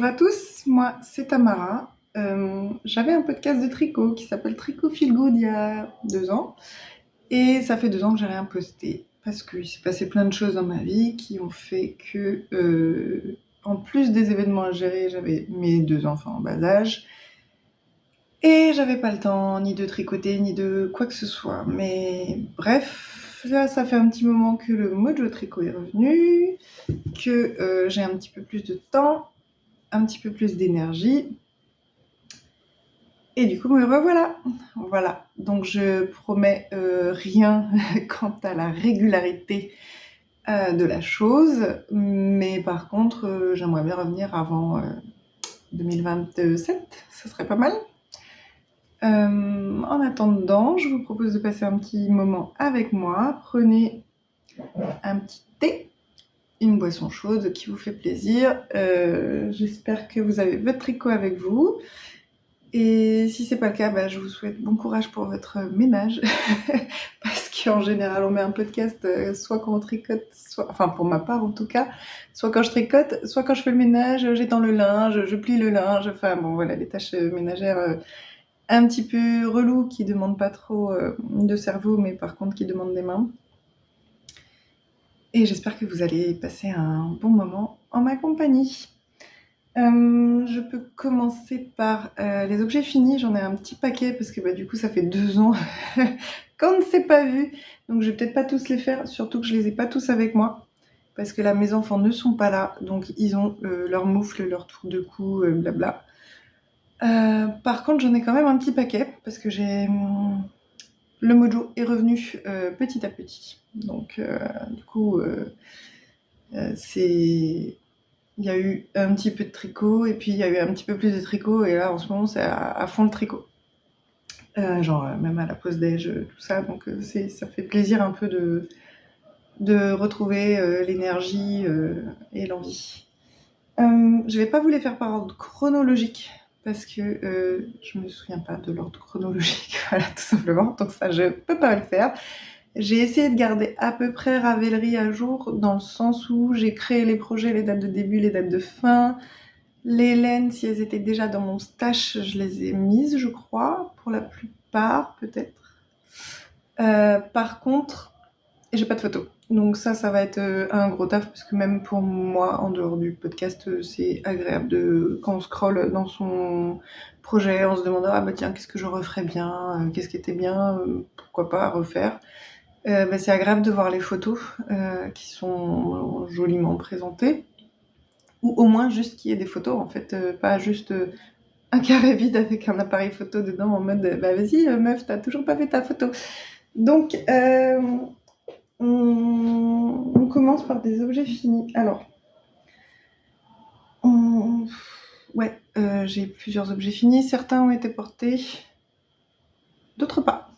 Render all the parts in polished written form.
Bonjour à tous, moi c'est Tamara. J'avais un podcast de tricot qui s'appelle Tricot Feel Good il y a 2 ans et ça fait 2 ans que j'ai rien posté parce qu'il s'est passé plein de choses dans ma vie qui ont fait que, en plus des événements à gérer, j'avais mes 2 enfants en bas âge et j'avais pas le temps ni de tricoter ni de quoi que ce soit. Mais bref, là ça fait un petit moment que le mojo tricot est revenu, que j'ai un petit peu plus de temps, un petit peu plus d'énergie. Et du coup, me revoilà. Voilà. Donc, je promets rien quant à la régularité de la chose. Mais par contre, j'aimerais bien revenir avant 2027. Ça serait pas mal. En attendant, je vous propose de passer un petit moment avec moi. Prenez un petit thé, une boisson chaude qui vous fait plaisir. J'espère que vous avez votre tricot avec vous. Et si c'est pas le cas, je vous souhaite bon courage pour votre ménage. Parce qu'en général, on met un podcast soit quand on tricote, enfin pour ma part en tout cas, soit quand je tricote, soit quand je fais le ménage, j'étends le linge, je plie le linge, enfin bon voilà, les tâches ménagères un petit peu relou qui demandent pas trop de cerveau, mais par contre qui demandent des mains. Et j'espère que vous allez passer un bon moment en ma compagnie. Je peux commencer par les objets finis. J'en ai un petit paquet parce que du coup ça fait 2 ans qu'on ne s'est pas vu. Donc je vais peut-être pas tous les faire, surtout que je les ai pas tous avec moi. Parce que là mes enfants ne sont pas là, donc ils ont leur moufle, leur tour de cou, blabla. Par contre j'en ai quand même un petit paquet parce que le mojo est revenu petit à petit. Donc du coup c'est... Il y a eu un petit peu de tricot, et puis il y a eu un petit peu plus de tricot, et là en ce moment c'est à fond le tricot. Même à la pause déj, tout ça, donc ça fait plaisir un peu de retrouver l'énergie et l'envie. Je vais pas vous les faire par ordre chronologique, parce que je me souviens pas de l'ordre chronologique, voilà, tout simplement, donc ça je peux pas le faire. J'ai essayé de garder à peu près Ravelry à jour, dans le sens où j'ai créé les projets, les dates de début, les dates de fin. Les laines, si elles étaient déjà dans mon stash, je les ai mises, je crois, pour la plupart, peut-être. Par contre, j'ai pas de photos. Donc ça va être un gros taf, parce que même pour moi, en dehors du podcast, c'est agréable quand on scrolle dans son projet, on se demande « Ah bah tiens, qu'est-ce que je referais bien Qu'est-ce qui était bien Pourquoi pas refaire ?» C'est agréable de voir les photos qui sont joliment présentées, ou au moins juste qu'il y ait des photos, en fait, pas juste un carré vide avec un appareil photo dedans en mode vas-y meuf, t'as toujours pas fait ta photo. Donc on commence par des objets finis. Alors j'ai plusieurs objets finis, certains ont été portés, d'autres pas,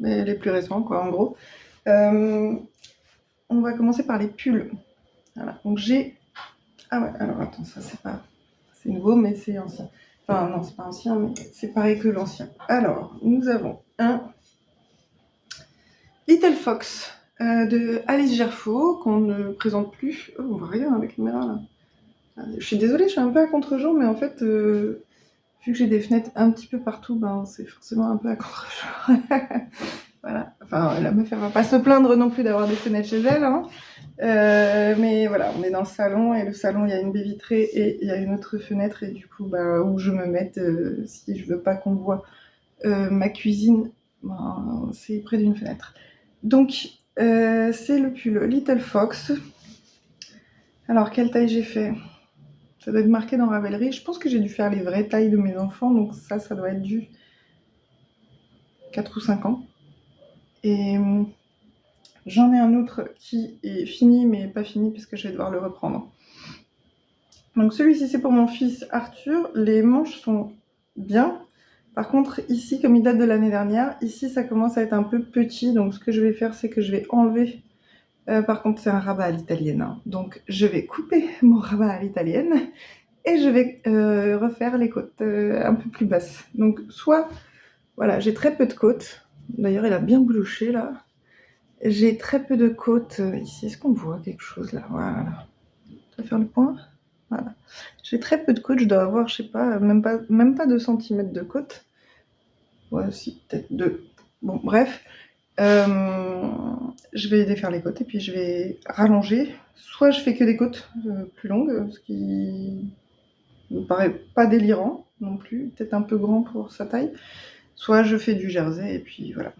mais les plus récents quoi en gros. On va commencer par les pulls. Voilà, donc j'ai... Ah ouais, alors attends, ça c'est nouveau, mais c'est ancien. Enfin non, c'est pas ancien, mais c'est pareil que l'ancien. Alors, nous avons un Little Fox de Alice Gerfaux, qu'on ne présente plus. Oh, on voit rien à la caméra là. Je suis désolée, je suis un peu à contre-jour, mais en fait, vu que j'ai des fenêtres un petit peu partout, c'est forcément un peu à contre-jour. Voilà. Enfin, la meuf, elle va pas se plaindre non plus d'avoir des fenêtres chez elle, hein. Mais voilà, on est dans le salon, et le salon, il y a une baie vitrée et il y a une autre fenêtre, et du coup, où je me mette, si je veux pas qu'on voit ma cuisine, c'est près d'une fenêtre. Donc, c'est le pull Little Fox. Alors, quelle taille j'ai fait ? Ça doit être marqué dans Ravelry. Je pense que j'ai dû faire les vraies tailles de mes enfants, donc ça doit être du 4 ou 5 ans. Et j'en ai un autre qui est fini, mais pas fini, parce que je vais devoir le reprendre. Donc celui-ci, c'est pour mon fils Arthur. Les manches sont bien. Par contre, ici, comme il date de l'année dernière, ici, ça commence à être un peu petit. Donc ce que je vais faire, c'est que je vais enlever... par contre, c'est un rabat à l'italienne, hein. Donc je vais couper mon rabat à l'italienne et je vais refaire les côtes un peu plus basses. Donc soit, voilà, j'ai très peu de côtes. D'ailleurs, il a bien boulouché là. J'ai très peu de côtes ici. Est-ce qu'on voit quelque chose là ? Voilà. Tu vas faire le point ? Voilà. J'ai très peu de côtes, je dois avoir, je sais pas, même pas 2 centimètres de côte. Ouais, si, peut-être 2. Bon, bref. Je vais défaire les côtes et puis je vais rallonger. Soit je fais que des côtes plus longues, ce qui me paraît pas délirant non plus, peut-être un peu grand pour sa taille. Soit je fais du jersey et puis voilà.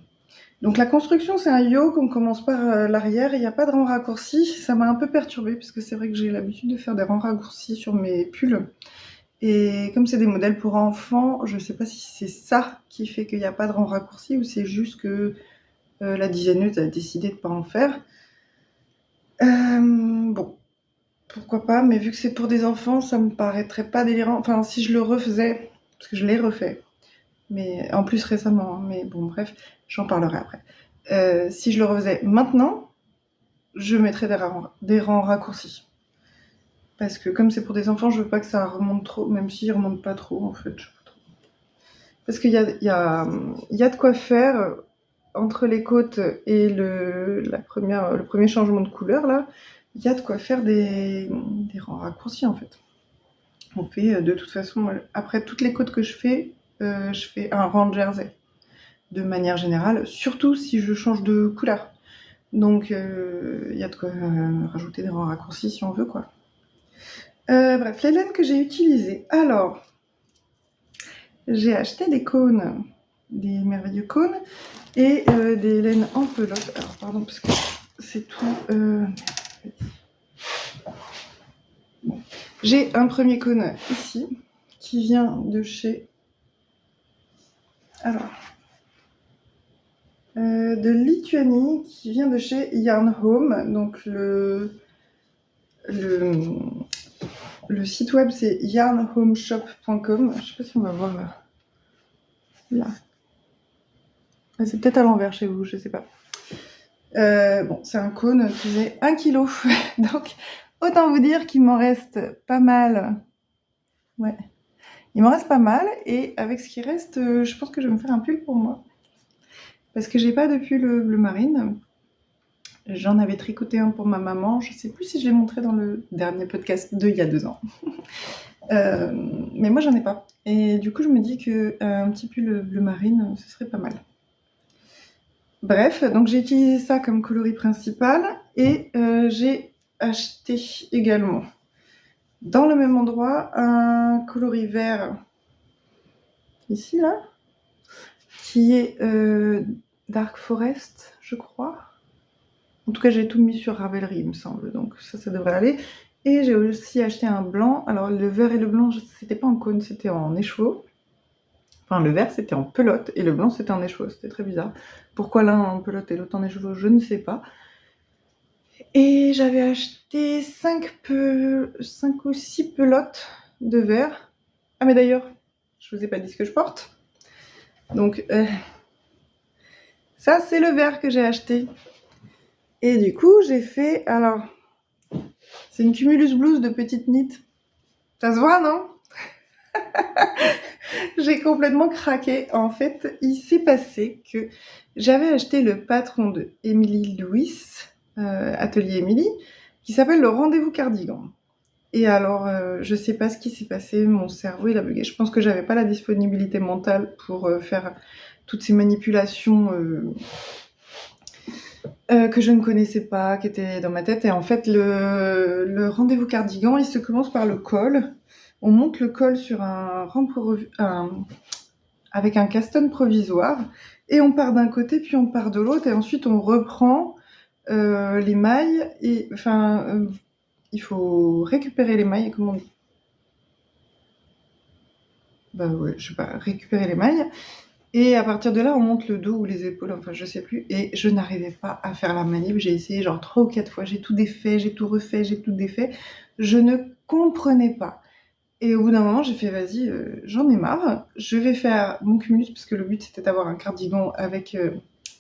Donc la construction, c'est un yoke, on commence par l'arrière, il n'y a pas de rang raccourci. Ça m'a un peu perturbée parce que c'est vrai que j'ai l'habitude de faire des rangs raccourcis sur mes pulls. Et comme c'est des modèles pour enfants, je sais pas si c'est ça qui fait qu'il n'y a pas de rang raccourci ou c'est juste que la designeuse a décidé de pas en faire. Bon, pourquoi pas, mais vu que c'est pour des enfants, ça me paraîtrait pas délirant. Enfin, si je le refaisais, parce que je l'ai refait, mais en plus récemment, hein, mais bon, bref, j'en parlerai après. Si je le refaisais maintenant, je mettrais des rangs raccourcis. Parce que comme c'est pour des enfants, je veux pas que ça remonte trop, même s'il remonte pas trop, en fait. Parce qu'il y a de quoi faire entre les côtes et le premier changement de couleur, là. Il y a de quoi faire des rangs raccourcis, en fait. On fait de toute façon, après toutes les côtes que je fais un rang de jersey. De manière générale, surtout si je change de couleur. Donc il y a de quoi rajouter des rangs raccourcis si on veut, quoi. Bref, les laines que j'ai utilisées. Alors, j'ai acheté des cônes, des merveilleux cônes, et des laines en pelote. Alors, pardon, parce que c'est tout... Bon. J'ai un premier cône ici, qui vient de chez... Alors... de Lituanie, qui vient de chez Yarn Home. Donc le site web c'est yarnhomeshop.com. Je sais pas si on va voir là. Ah, c'est peut-être à l'envers chez vous, je sais pas. Bon, c'est un cône qui faisait 1 kg. Donc autant vous dire qu'il m'en reste pas mal. Ouais. Il m'en reste pas mal et avec ce qui reste, je pense que je vais me faire un pull pour moi. Parce que j'ai pas de pull bleu marine. J'en avais tricoté un pour ma maman. Je sais plus si je l'ai montré dans le dernier podcast d'il y a 2 ans. Mais moi, j'en ai pas. Et du coup, je me dis qu'un petit pull bleu marine, ce serait pas mal. Bref, donc j'ai utilisé ça comme coloris principal. Et j'ai acheté également, dans le même endroit, un coloris vert. Ici, là. Qui est Dark Forest, je crois. En tout cas, j'ai tout mis sur Ravelry, il me semble, donc ça devrait aller. Et j'ai aussi acheté un blanc. Alors, le vert et le blanc, c'était pas en cône, c'était en écheveau. Enfin, le vert, c'était en pelote, et le blanc, c'était en écheveau. C'était très bizarre. Pourquoi l'un en pelote et l'autre en écheveau, je ne sais pas. Et j'avais acheté 5 ou 6 pelotes de vert. Ah, mais d'ailleurs, je vous ai pas dit ce que je porte. Donc, ça, c'est le vert que j'ai acheté. Et du coup, j'ai fait... Alors, c'est une Cumulus blouse de petite knit. Ça se voit, non? J'ai complètement craqué. En fait, il s'est passé que j'avais acheté le patron de Emily Louis, Atelier Emily, qui s'appelle le Rendez-vous Cardigan. Et alors, je sais pas ce qui s'est passé, mon cerveau il a bugué. Je pense que j'avais pas la disponibilité mentale pour faire toutes ces manipulations que je ne connaissais pas, qui étaient dans ma tête. Et en fait, le Rendez-vous Cardigan, il se commence par le col. On monte le col sur avec un caston provisoire, et on part d'un côté, puis on part de l'autre, et ensuite on reprend les mailles, et enfin, il faut récupérer les mailles, comment on dit? Bah ouais, je sais pas, récupérer les mailles, et à partir de là, on monte le dos ou les épaules, enfin je sais plus, et je n'arrivais pas à faire la manip, j'ai essayé genre 3 ou 4 fois, j'ai tout défait, j'ai tout refait, j'ai tout défait, je ne comprenais pas. Et au bout d'un moment, j'ai fait vas-y, j'en ai marre, je vais faire mon cumulus, parce que le but c'était d'avoir un cardigan avec,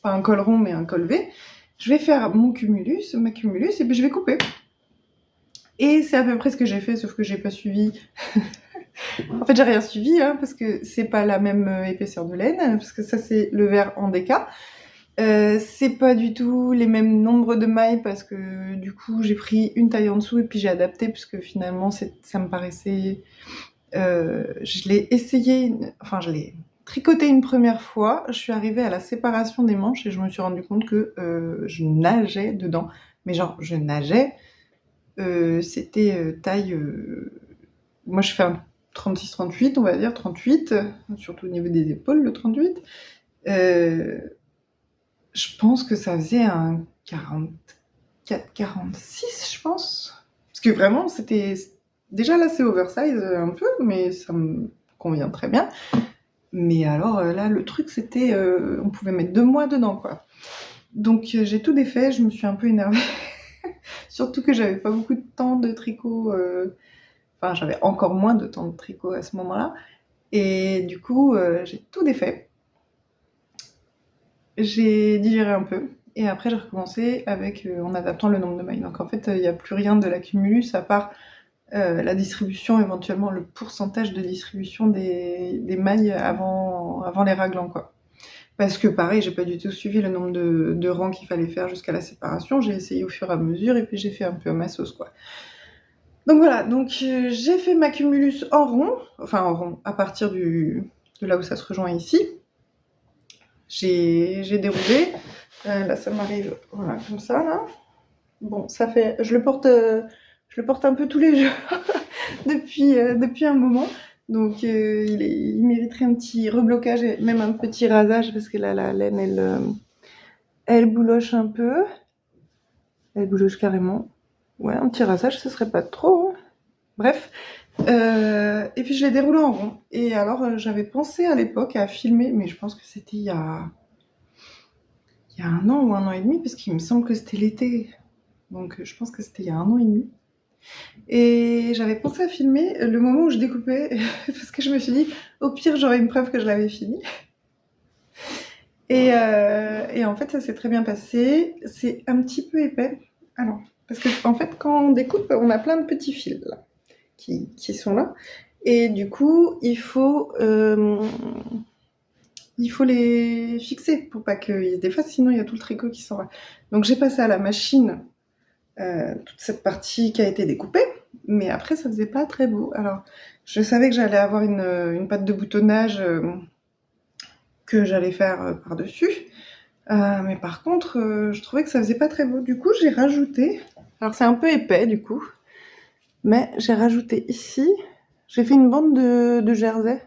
pas un col rond mais un col V. Je vais faire ma cumulus, et puis je vais couper. Et c'est à peu près ce que j'ai fait, sauf que j'ai pas suivi. En fait, j'ai rien suivi, hein, parce que c'est pas la même épaisseur de laine, parce que ça c'est le vert en déca. C'est pas du tout les mêmes nombres de mailles parce que du coup j'ai pris une taille en dessous et puis j'ai adapté puisque finalement ça me paraissait... je l'ai essayé, enfin je l'ai tricoté une première fois, je suis arrivée à la séparation des manches et je me suis rendu compte que je nageais dedans. Mais genre je nageais, c'était taille... moi je fais un 36-38 on va dire, 38, surtout au niveau des épaules le 38. Je pense que ça faisait un 44-46, je pense. Parce que vraiment, c'était... Déjà là, c'est oversize un peu, mais ça me convient très bien. Mais alors là, le truc, c'était... on pouvait mettre 2 mois dedans, quoi. Donc j'ai tout défait, je me suis un peu énervée. Surtout que j'avais pas beaucoup de temps de tricot. Enfin, j'avais encore moins de temps de tricot à ce moment-là. Et du coup, j'ai tout défait. J'ai digéré un peu et après j'ai recommencé avec en adaptant le nombre de mailles. Donc en fait, il n'y a plus rien de la cumulus à part la distribution, éventuellement le pourcentage de distribution des mailles avant les raglans, quoi. Parce que pareil, j'ai pas du tout suivi le nombre de rangs qu'il fallait faire jusqu'à la séparation. J'ai essayé au fur et à mesure et puis j'ai fait un peu à ma sauce, quoi. Donc voilà, donc j'ai fait ma cumulus en rond, enfin en rond, à partir de là où ça se rejoint ici. J'ai déroulé. Là, ça m'arrive, voilà, comme ça, là. Bon, ça fait... Je le porte un peu tous les jours depuis un moment. Donc, il mériterait un petit reblocage et même un petit rasage parce que là, la laine, elle bouloche un peu. Elle bouloche carrément. Ouais, un petit rasage, ce serait pas trop, hein. Bref. Et puis, je l'ai déroulé en rond. Et alors, j'avais pensé à l'époque à filmer, mais je pense que c'était il y a 1 an ou 1 an et demi, parce qu'il me semble que c'était l'été. Donc je pense que c'était il y a 1 an et demi. Et j'avais pensé à filmer le moment où je découpais, parce que je me suis dit, au pire, j'aurais une preuve que je l'avais fini. Et en fait, ça s'est très bien passé. C'est un petit peu épais. Alors, parce que en fait, quand on découpe, on a plein de petits fils là, qui sont là. Et du coup, il faut les fixer pour pas qu'ils se défassent, sinon il y a tout le tricot qui s'en va. Donc j'ai passé à la machine toute cette partie qui a été découpée, mais après ça faisait pas très beau. Alors je savais que j'allais avoir une patte de boutonnage que j'allais faire par-dessus, mais par contre je trouvais que ça faisait pas très beau. Du coup j'ai rajouté, alors c'est un peu épais du coup, mais j'ai rajouté ici, j'ai fait une bande de jersey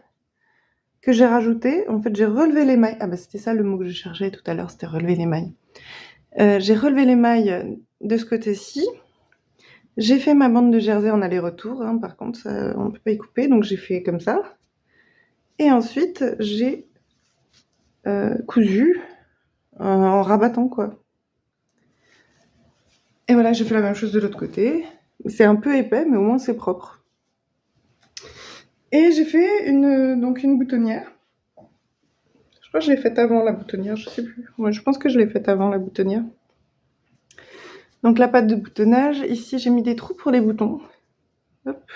que j'ai rajouté. En fait j'ai relevé les mailles, ah bah c'était ça le mot que je cherchais tout à l'heure, c'était relever les mailles. J'ai relevé les mailles de ce côté-ci. J'ai fait ma bande de jersey en aller-retour, hein, par contre, ça, on ne peut pas y couper, donc j'ai fait comme ça. Et ensuite, j'ai cousu en rabattant, quoi. Et voilà, j'ai fait la même chose de l'autre côté. C'est un peu épais, mais au moins c'est propre. Et j'ai fait donc une boutonnière. Je crois que je l'ai faite avant la boutonnière, je sais plus. Ouais, je pense que je l'ai faite avant la boutonnière. Donc la patte de boutonnage, ici j'ai mis des trous pour les boutons. Hop.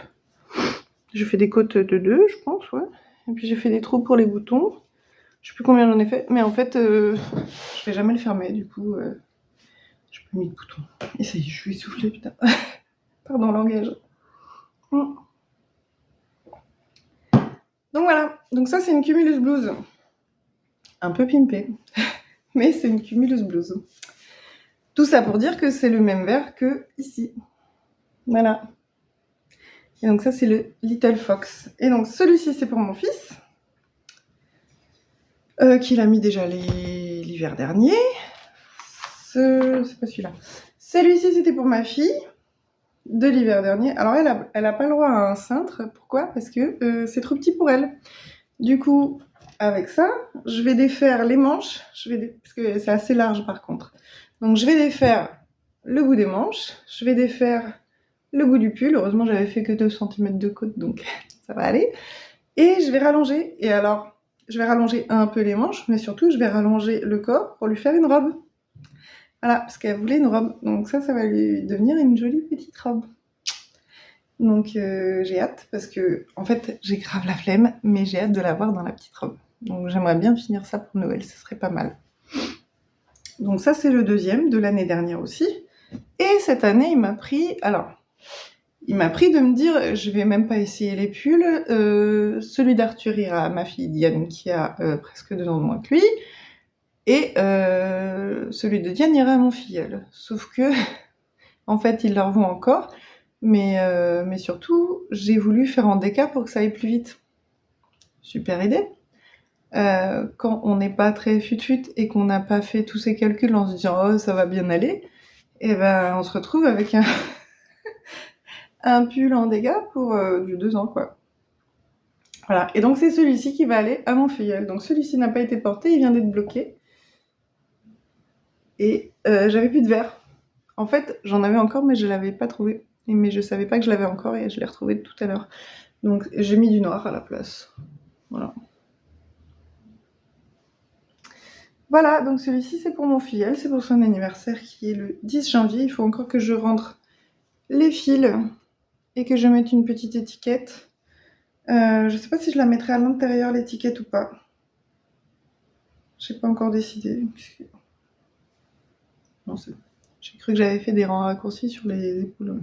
Je fais des côtes de 2, je pense, ouais. Et puis j'ai fait des trous pour les boutons. Je sais plus combien j'en ai fait, mais en fait, je vais jamais le fermer, du coup, j'ai pas mis de bouton. Et ça y est, je suis essoufflée, putain. Pardon, langage. Donc voilà, donc ça c'est une cumulus blouse. Un peu pimpée, mais c'est une cumulus blouse. Tout ça pour dire que c'est le même vert que ici. Voilà. Et donc ça c'est le Little Fox. Et donc celui-ci c'est pour mon fils, qu'il a mis déjà l'hiver dernier. C'est pas celui-là. Celui-ci c'était pour ma fille de l'hiver dernier. Alors elle a pas le droit à un cintre. Pourquoi? Parce que c'est trop petit pour elle. Du coup, avec ça, je vais défaire les manches. Parce que c'est assez large par contre. Donc je vais défaire le bout des manches. Je vais défaire le bout du pull. Heureusement, j'avais fait que 2 cm de côte, donc ça va aller. Et je vais rallonger. Et alors, je vais rallonger un peu les manches, mais surtout, je vais rallonger le corps pour lui faire une robe. Voilà, parce qu'elle voulait une robe. Donc ça va lui devenir une jolie petite robe. Donc j'ai hâte, parce que en fait, j'ai grave la flemme, mais j'ai hâte de la voir dans la petite robe. Donc j'aimerais bien finir ça pour Noël, ce serait pas mal. Donc ça, c'est le deuxième de l'année dernière aussi. Et cette année, il m'a pris de me dire, je vais même pas essayer les pulls. Celui d'Arthur ira à ma fille Diane, qui a presque 2 ans de moins que lui. Et celui de Diane ira à mon filleul. Sauf que, en fait, il leur vaut encore. Mais surtout, j'ai voulu faire en déca pour que ça aille plus vite. Super idée. Quand on n'est pas très fut-fut et qu'on n'a pas fait tous ces calculs en se disant « Oh, ça va bien aller », et ben on se retrouve avec un pull en dégâts pour du 2 ans, quoi. Voilà, et donc c'est celui-ci qui va aller à mon filleul. Donc celui-ci n'a pas été porté, il vient d'être bloqué. Et j'avais plus de verre. En fait, j'en avais encore, mais je l'avais pas trouvé. Mais je savais pas que je l'avais encore et je l'ai retrouvé tout à l'heure. Donc j'ai mis du noir à la place. Voilà. Voilà, donc celui-ci c'est pour mon filleul, c'est pour son anniversaire qui est le 10 janvier. Il faut encore que je rentre les fils et que je mette une petite étiquette. Je sais pas si je la mettrai à l'intérieur l'étiquette ou pas. J'ai pas encore décidé. Non, j'ai cru que j'avais fait des rangs raccourcis sur les épaules.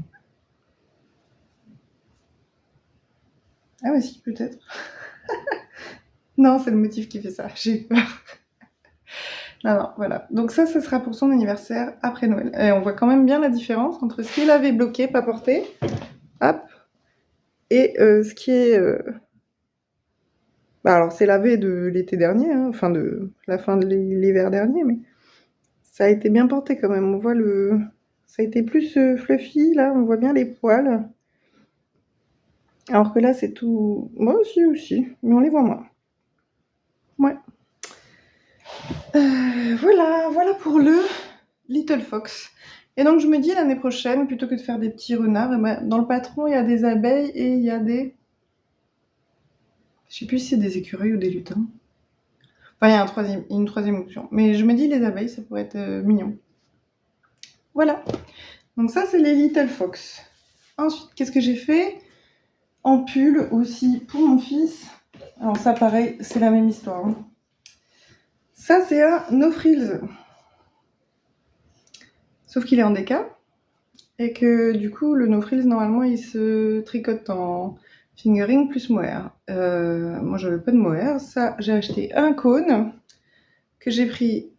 Ah ouais, si, peut-être. Non, c'est le motif qui fait ça, j'ai peur. Non, voilà. Donc ça, ce sera pour son anniversaire après Noël. Et on voit quand même bien la différence entre ce qu'il avait bloqué, pas porté, hop, et ce qui est... Bah alors, c'est lavé de l'été dernier, hein, enfin de la fin de l'hiver dernier, mais ça a été bien porté quand même. On voit le... Ça a été plus fluffy, là, on voit bien les poils. Alors que là, c'est tout... Moi aussi, mais on les voit moins. Ouais. Voilà pour le Little Fox. Et donc je me dis l'année prochaine, plutôt que de faire des petits renards, eh ben, dans le patron il y a des abeilles et il y a des... Je sais plus si c'est des écureuils ou des lutins. Enfin il y a une troisième option. Mais je me dis les abeilles ça pourrait être mignon. Voilà. Donc ça c'est les Little Fox. Ensuite qu'est-ce que j'ai fait? En pull aussi pour mon fils. Alors ça pareil, c'est la même histoire. Hein. Ça c'est un No Frills. Sauf qu'il est en déca. Et que du coup, le No Frills, normalement, il se tricote en fingering plus mohair. Moi, j'avais pas de mohair. Ça, j'ai acheté un cône que j'ai pris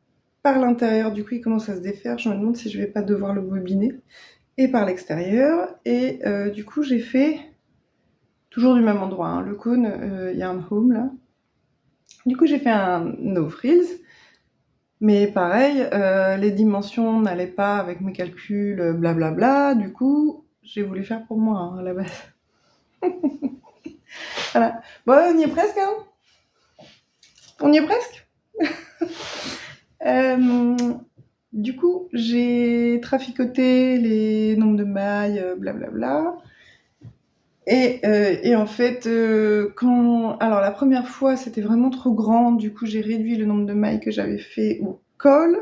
par l'intérieur. Du coup, il commence à se défaire. Je me demande si je vais pas devoir le bobiner. Et par l'extérieur. Et du coup, j'ai fait toujours du même endroit. Hein. Le cône, il y a un home là. Du coup, j'ai fait un No Frills. Mais pareil, les dimensions n'allaient pas avec mes calculs, blablabla. Du coup, j'ai voulu faire pour moi hein, à la base. Voilà. Bon, on y est presque, hein. On y est presque. Du coup, j'ai traficoté les nombres de mailles, blablabla. Et en fait, alors la première fois, c'était vraiment trop grand. Du coup, j'ai réduit le nombre de mailles que j'avais fait au col.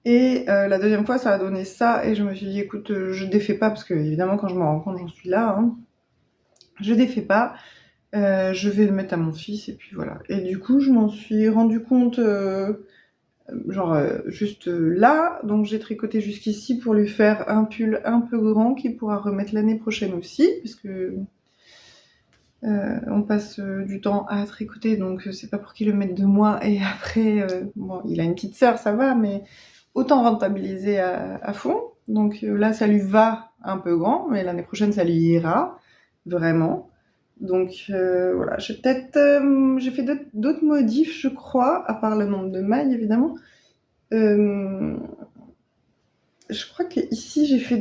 Et la deuxième fois, ça a donné ça. Et je me suis dit, écoute, je défais pas, parce que évidemment, quand je me rends compte, j'en suis là. Hein. Je défais pas. Je vais le mettre à mon fils, et puis voilà. Et du coup, je m'en suis rendu compte, juste là. Donc, j'ai tricoté jusqu'ici pour lui faire un pull un peu grand qu'il pourra remettre l'année prochaine aussi, puisque on passe du temps à tricoter, donc c'est pas pour qu'il le mette 2 mois et après, bon, il a une petite sœur, ça va, mais autant rentabiliser à fond. Donc là, ça lui va un peu grand, mais l'année prochaine, ça lui ira vraiment. Donc voilà, j'ai fait d'autres modifs, je crois, à part le nombre de mailles, évidemment. Je crois que ici j'ai fait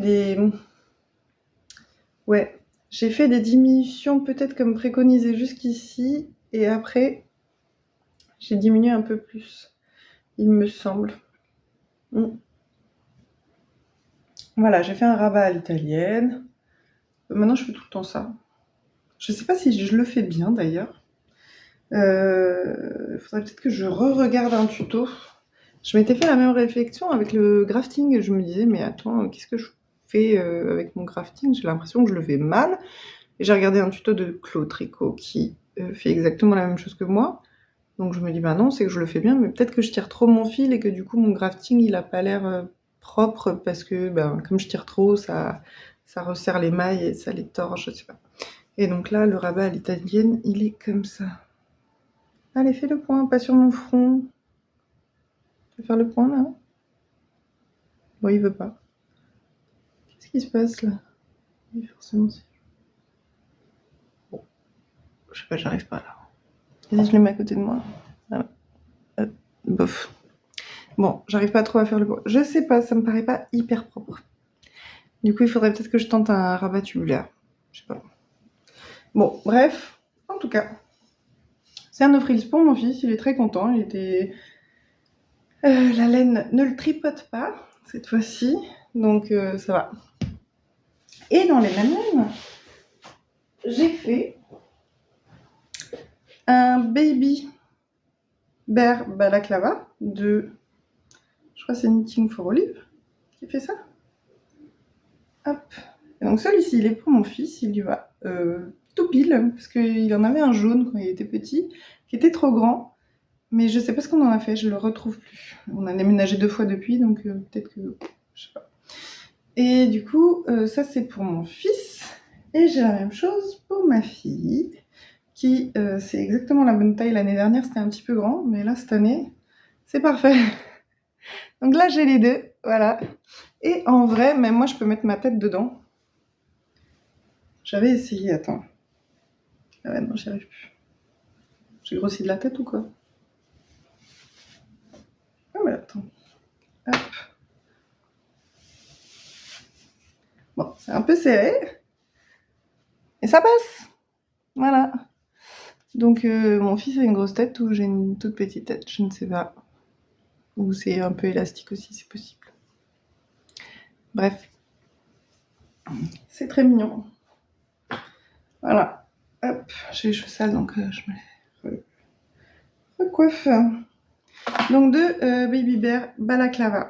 j'ai fait des diminutions peut-être comme préconisé jusqu'ici, et après, j'ai diminué un peu plus, il me semble. Voilà, j'ai fait un rabat à l'italienne. Maintenant, je fais tout le temps ça. Je sais pas si je le fais bien, d'ailleurs. Il faudrait peut-être que je re-regarde un tuto. Je m'étais fait la même réflexion avec le grafting. Je me disais, mais attends, qu'est-ce que je fais avec mon grafting? J'ai l'impression que je le fais mal. Et j'ai regardé un tuto de Claude Tricot qui fait exactement la même chose que moi. Donc je me dis, bah non, c'est que je le fais bien, mais peut-être que je tire trop mon fil et que du coup mon grafting il a pas l'air propre parce que comme je tire trop, ça resserre les mailles et ça les tord, je sais pas. Et donc là, le rabat à l'italienne, il est comme ça. Allez, fais le point, pas sur mon front. Tu veux faire le point là? Bon, il veut pas. Qu'est-ce qui se passe là? Oui, forcément, c'est. Bon, je sais pas, j'arrive pas là. Vas-y, je le mets à côté de moi. Ah, bof. Bon, j'arrive pas trop à faire le point. Je sais pas, ça me paraît pas hyper propre. Du coup, il faudrait peut-être que je tente un rabat tubulaire. Je sais pas. Bon, bref, en tout cas, c'est un no frills pour mon fils. Il est très content. Il était. La laine ne le tripote pas cette fois-ci, donc ça va. Et dans les mêmes laines, j'ai fait un baby bear balaclava de, je crois que c'est Knitting for Olive qui fait ça. Hop. Et donc celui-ci, il est pour mon fils, il y va tout pile, parce qu'il en avait un jaune quand il était petit, qui était trop grand, mais je sais pas ce qu'on en a fait, je le retrouve plus. On a déménagé 2 fois depuis, donc peut-être que, je sais pas. Et du coup, ça c'est pour mon fils, et j'ai la même chose pour ma fille, qui c'est exactement la bonne taille. L'année dernière c'était un petit peu grand, mais là cette année, c'est parfait. Donc là j'ai les deux, voilà. Et en vrai, même moi je peux mettre ma tête dedans. J'avais essayé, attends. Ah ouais, non, j'y arrive plus. J'ai grossi de la tête ou quoi? Ah mais attends. Hop. Bon, c'est un peu serré. Et ça passe. Voilà. Donc mon fils a une grosse tête ou j'ai une toute petite tête, je ne sais pas. Ou c'est un peu élastique aussi, c'est possible. Bref. C'est très mignon. Voilà. Hop, j'ai les cheveux sales, donc je me les recoiffe. Donc de Baby Bear Balaclava.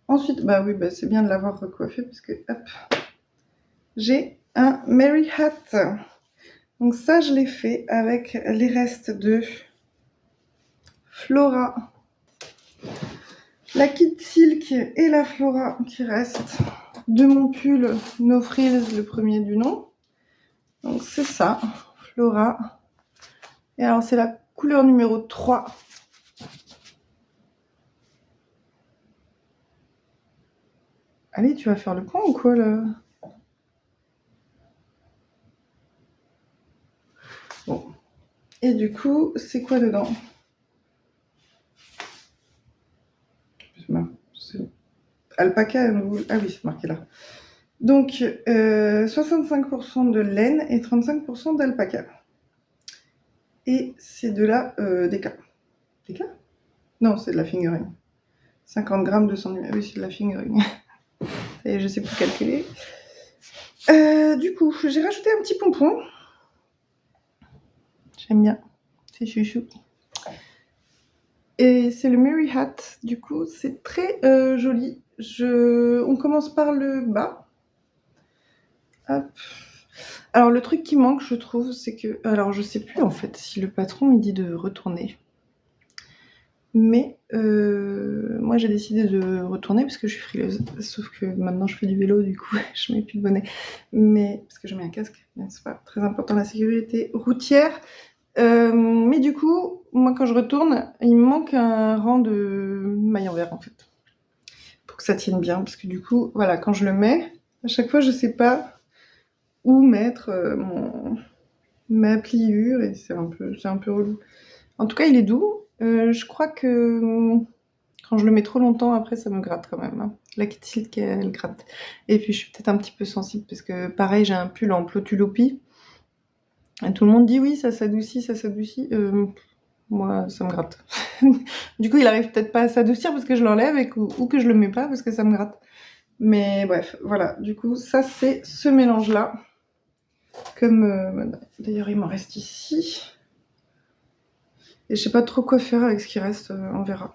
Ensuite, bah oui, c'est bien de l'avoir recoiffé parce que, hop, j'ai un Mary Hat. Donc ça, je l'ai fait avec les restes de Flora, la Kid Silk et la Flora qui restent de mon pull No Frills, le premier du nom. Donc c'est ça, Flora. Et alors c'est la couleur numéro 3. Allez, tu vas faire le point ou quoi là? Bon. Et du coup, c'est quoi dedans? Alpaca, ah oui, c'est marqué là. Donc, 65% de laine et 35% d'alpaca. Et c'est de la DK. DK? Non, c'est de la fingering. 50 grammes, 200 ml. Oui, c'est de la fingering. Et je sais plus calculer. Du coup, j'ai rajouté un petit pompon. J'aime bien. C'est chouchou. Et c'est le Mary Hat. Du coup, c'est très joli. On commence par le bas. Hop. Alors le truc qui manque, je trouve, c'est que... Alors je sais plus en fait si le patron il dit de retourner. Mais moi j'ai décidé de retourner parce que je suis frileuse. Sauf que maintenant je fais du vélo, du coup je mets plus de bonnet. Mais parce que je mets un casque, c'est pas très important la sécurité routière. Mais du coup, moi quand je retourne, il me manque un rang de maille en verre en fait. Pour que ça tienne bien. Parce que du coup, voilà, quand je le mets, à chaque fois je sais pas où mettre ma pliure et c'est un peu relou. En tout cas, il est doux. Je crois que quand je le mets trop longtemps, après, ça me gratte quand même. Hein. La Kid Silk, elle gratte. Et puis, je suis peut-être un petit peu sensible parce que, pareil, j'ai un pull en Plotulopi. Et tout le monde dit oui, ça s'adoucit, ça s'adoucit. Moi, ça me gratte. Du coup, il arrive peut-être pas à s'adoucir parce que je l'enlève ou que je le mets pas parce que ça me gratte. Mais bref, voilà. Du coup, ça, c'est ce mélange-là. Comme d'ailleurs, il m'en reste ici. Et je sais pas trop quoi faire avec ce qui reste, on verra.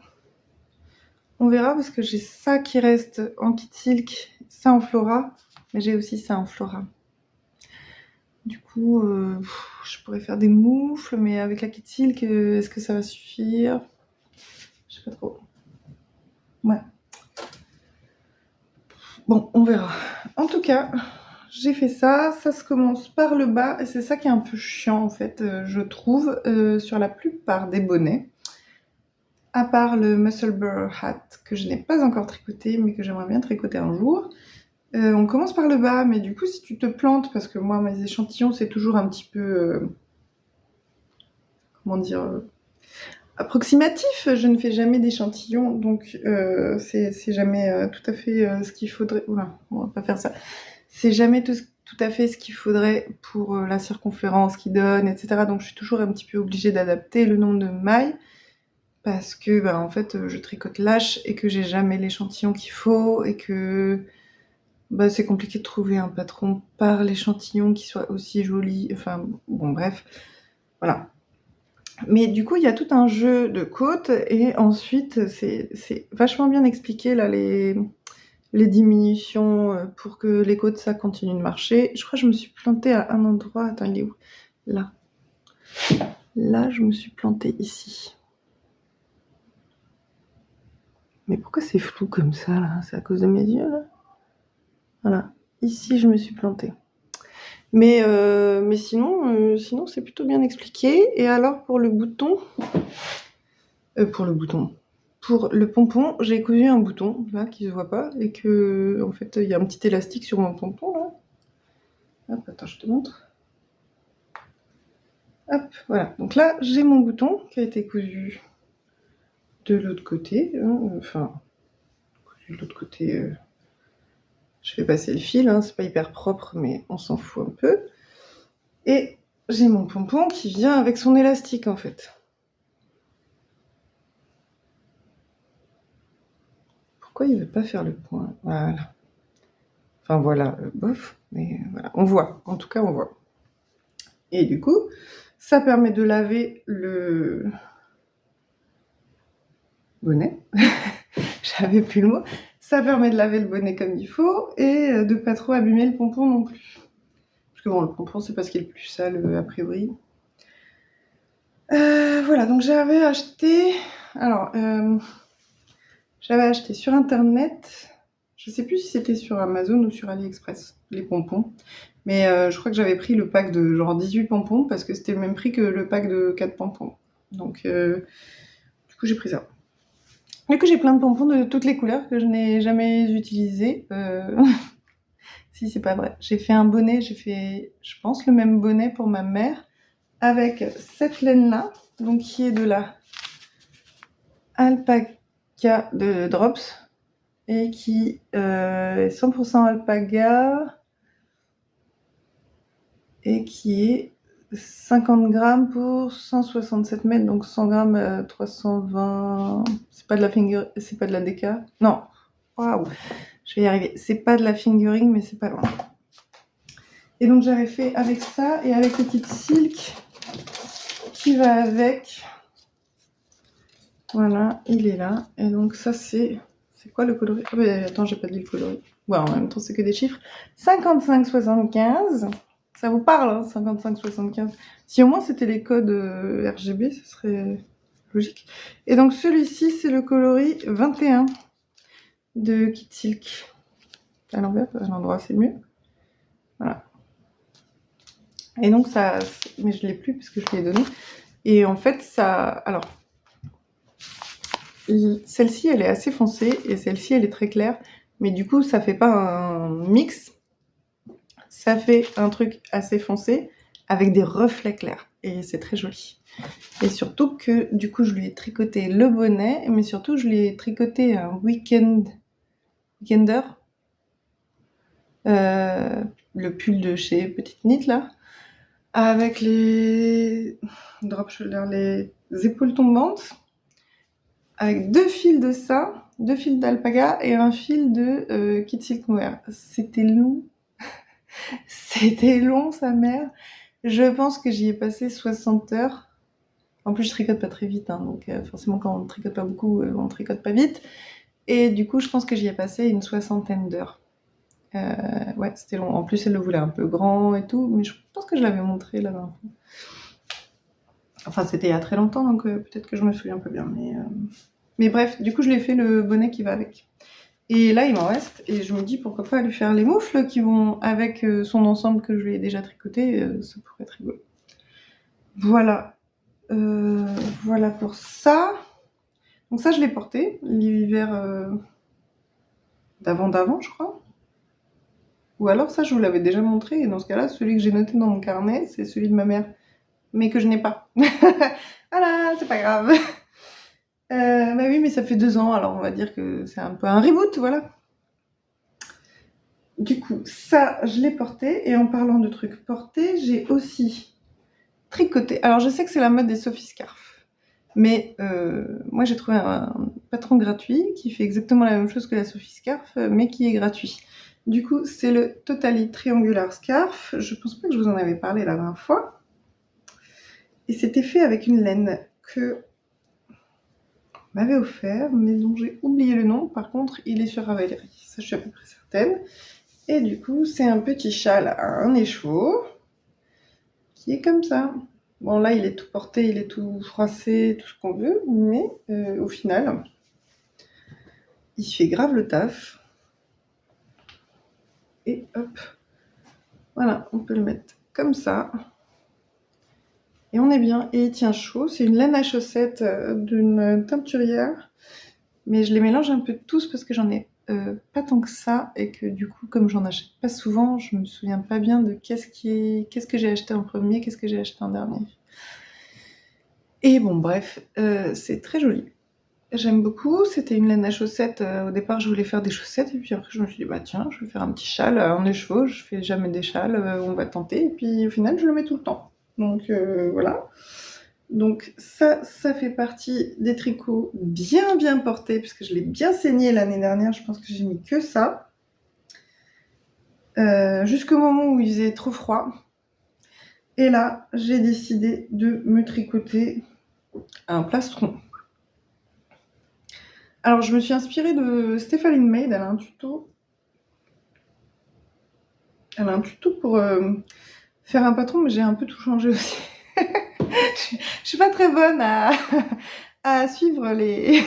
On verra parce que j'ai ça qui reste en Kid Silk, ça en Flora, mais j'ai aussi ça en Flora. Du coup, je pourrais faire des moufles, mais avec la Kit Silk, est-ce que ça va suffire? Je sais pas trop. Ouais. Bon, on verra. En tout cas, j'ai fait ça. Ça se commence par le bas, et c'est ça qui est un peu chiant, en fait, je trouve, sur la plupart des bonnets. À part le Musselburgh Hat, que je n'ai pas encore tricoté, mais que j'aimerais bien tricoter un jour. On commence par le bas, mais du coup, si tu te plantes, parce que moi, mes échantillons, c'est toujours un petit peu... comment dire approximatif, je ne fais jamais d'échantillons, donc c'est jamais tout à fait ce qu'il faudrait... Oula, on va pas faire ça. C'est jamais tout à fait ce qu'il faudrait pour la circonférence qu'il donne, etc. Donc je suis toujours un petit peu obligée d'adapter le nombre de mailles, parce que bah, en fait je tricote lâche et que j'ai jamais l'échantillon qu'il faut, et que bah, c'est compliqué de trouver un patron par l'échantillon qui soit aussi joli. Enfin bon, bref, voilà. Mais du coup, il y a tout un jeu de côtes, et ensuite, c'est vachement bien expliqué là, les diminutions pour que les côtes, ça continue de marcher. Je crois que je me suis plantée à un endroit. Attends, il est où? Là. Là, je me suis plantée ici. Mais pourquoi c'est flou comme ça, là? C'est à cause de mes yeux, là? Voilà. Ici, je me suis plantée. Mais sinon, c'est plutôt bien expliqué. Et alors, pour le bouton... Pour le pompon, j'ai cousu un bouton, là, qui se voit pas, et que, en fait, il y a un petit élastique sur mon pompon, là. Hop, attends, je te montre. Hop, voilà. Donc là, j'ai mon bouton qui a été cousu de l'autre côté. Enfin, cousu de l'autre côté... Je fais passer le fil, hein, c'est pas hyper propre, mais on s'en fout un peu. Et j'ai mon pompon qui vient avec son élastique, en fait. Pourquoi il veut pas faire le point? Voilà. Enfin voilà, bof, mais voilà, on voit, en tout cas on voit. Et du coup, ça permet de laver le bonnet, j'avais plus le mot, ça permet de laver le bonnet comme il faut, et de pas trop abîmer le pompon non plus. Parce que bon, le pompon c'est pas ce qui est le plus sale a priori. Voilà, donc j'avais acheté, alors j'avais acheté sur internet, je sais plus si c'était sur Amazon ou sur AliExpress, les pompons. Mais je crois que j'avais pris le pack de genre 18 pompons, parce que c'était le même prix que le pack de 4 pompons. Donc du coup j'ai pris ça. Du coup j'ai plein de pompons de toutes les couleurs que je n'ai jamais utilisés. Si, c'est pas vrai. J'ai fait un bonnet, j'ai fait, je pense, le même bonnet pour ma mère, avec cette laine-là, donc qui est de la alpaca de Drops, et qui est 100% alpaga, et qui est 50 grammes pour 167 mètres, donc 100 grammes 320. C'est pas de la c'est pas de la déca. Non, waouh, je vais y arriver. C'est pas de la fingering, mais c'est pas loin. Et donc j'avais fait avec ça, et avec le petit silk qui va avec. Voilà, il est là. Et donc ça c'est quoi le coloris? Ah mais attends, j'ai pas dit le coloris. Ouais, en même temps c'est que des chiffres. 55,75. Ça vous parle, hein, 55,75. Si au moins c'était les codes RGB, ce serait logique. Et donc celui-ci, c'est le coloris 21 de Kit Silk. À l'envers, à l'endroit, c'est mieux. Voilà. Et donc ça... Mais je l'ai plus parce que je l'ai donné. Et en fait, ça... Alors, celle-ci, elle est assez foncée, et celle-ci, elle est très claire. Mais du coup, ça fait pas un mix. Ça fait un truc assez foncé avec des reflets clairs, et c'est très joli. Et surtout que du coup je lui ai tricoté le bonnet, mais surtout je lui ai tricoté un weekender, le pull de chez Petite Knit là, avec les drop shoulder, les épaules tombantes, avec 2 fils de ça, 2 fils d'alpaga et un fil de Kit Silk Mohair. C'était long. C'était long, sa mère. Je pense que j'y ai passé 60 heures. En plus, je tricote pas très vite, hein, donc forcément, quand on tricote pas beaucoup, on tricote pas vite. Et du coup, je pense que j'y ai passé une 60aine d'heures. Ouais, c'était long. En plus, elle le voulait un peu grand et tout, mais je pense que je l'avais montré la dernière fois. Enfin, c'était il y a très longtemps, donc peut-être que je me souviens un peu bien. Mais bref, du coup, je lui ai fait le bonnet qui va avec. Et là, il m'en reste, et je me dis pourquoi pas lui faire les moufles qui vont avec son ensemble que je lui ai déjà tricoté, ça pourrait être rigolo. Voilà. Voilà pour ça. Donc ça, je l'ai porté l'hiver d'avant, je crois. Ou alors ça, je vous l'avais déjà montré, et dans ce cas-là, celui que j'ai noté dans mon carnet, c'est celui de ma mère, mais que je n'ai pas. Voilà, c'est pas grave. Bah oui, mais ça fait 2 ans, alors on va dire que c'est un peu un reboot, voilà. Du coup, ça, je l'ai porté, et en parlant de trucs portés, j'ai aussi tricoté. Alors je sais que c'est la mode des Sophie Scarf, mais moi j'ai trouvé un patron gratuit qui fait exactement la même chose que la Sophie Scarf, mais qui est gratuit. Du coup, c'est le Totally Triangular Scarf. Je pense pas que je vous en avais parlé la dernière fois. Et c'était fait avec une laine que m'avait offert, mais dont j'ai oublié le nom. Par contre, il est sur Ravelry, ça je suis à peu près certaine. Et du coup, c'est un petit châle à un écheveau qui est comme ça. Bon, là, il est tout porté, il est tout froissé, tout ce qu'on veut, mais au final, il fait grave le taf. Et hop, voilà, on peut le mettre comme ça. Et on est bien, et il tient chaud. C'est une laine à chaussettes d'une teinturière, mais je les mélange un peu tous parce que j'en ai pas tant que ça, et que du coup, comme j'en achète pas souvent, je me souviens pas bien de qu'est-ce que j'ai acheté en premier, qu'est-ce que j'ai acheté en dernier. Et bon, bref, c'est très joli. J'aime beaucoup, c'était une laine à chaussettes. Au départ, je voulais faire des chaussettes, et puis après, je me suis dit, bah tiens, je vais faire un petit châle en écheveau. Je fais jamais des châles, on va tenter. Et puis au final, je le mets tout le temps. Donc voilà. Donc ça fait partie des tricots bien portés, puisque je l'ai bien saigné l'année dernière. Je pense que j'ai mis que ça. Jusqu'au moment où il faisait trop froid. Et là, j'ai décidé de me tricoter un plastron. Alors, je me suis inspirée de Stephanie Maid. Elle a un tuto. Elle a un tuto pour faire un patron, mais j'ai un peu tout changé aussi. Je suis pas très bonne à suivre les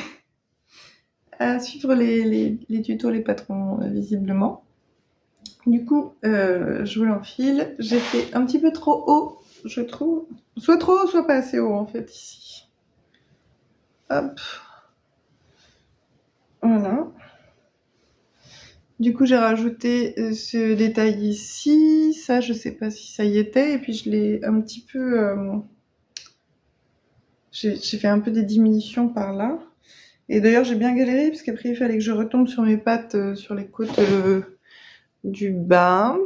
les tutos, les patrons, visiblement. Du coup, je vous l'enfile. J'ai fait un petit peu trop haut, je trouve. Soit trop haut, soit pas assez haut, en fait, ici. Hop. Voilà. Du coup, j'ai rajouté ce détail ici. Ça, je sais pas si ça y était. Et puis, je l'ai un petit peu... j'ai fait un peu des diminutions par là. Et d'ailleurs, j'ai bien galéré, parce qu'après, il fallait que je retombe sur mes pattes, sur les côtes du bas.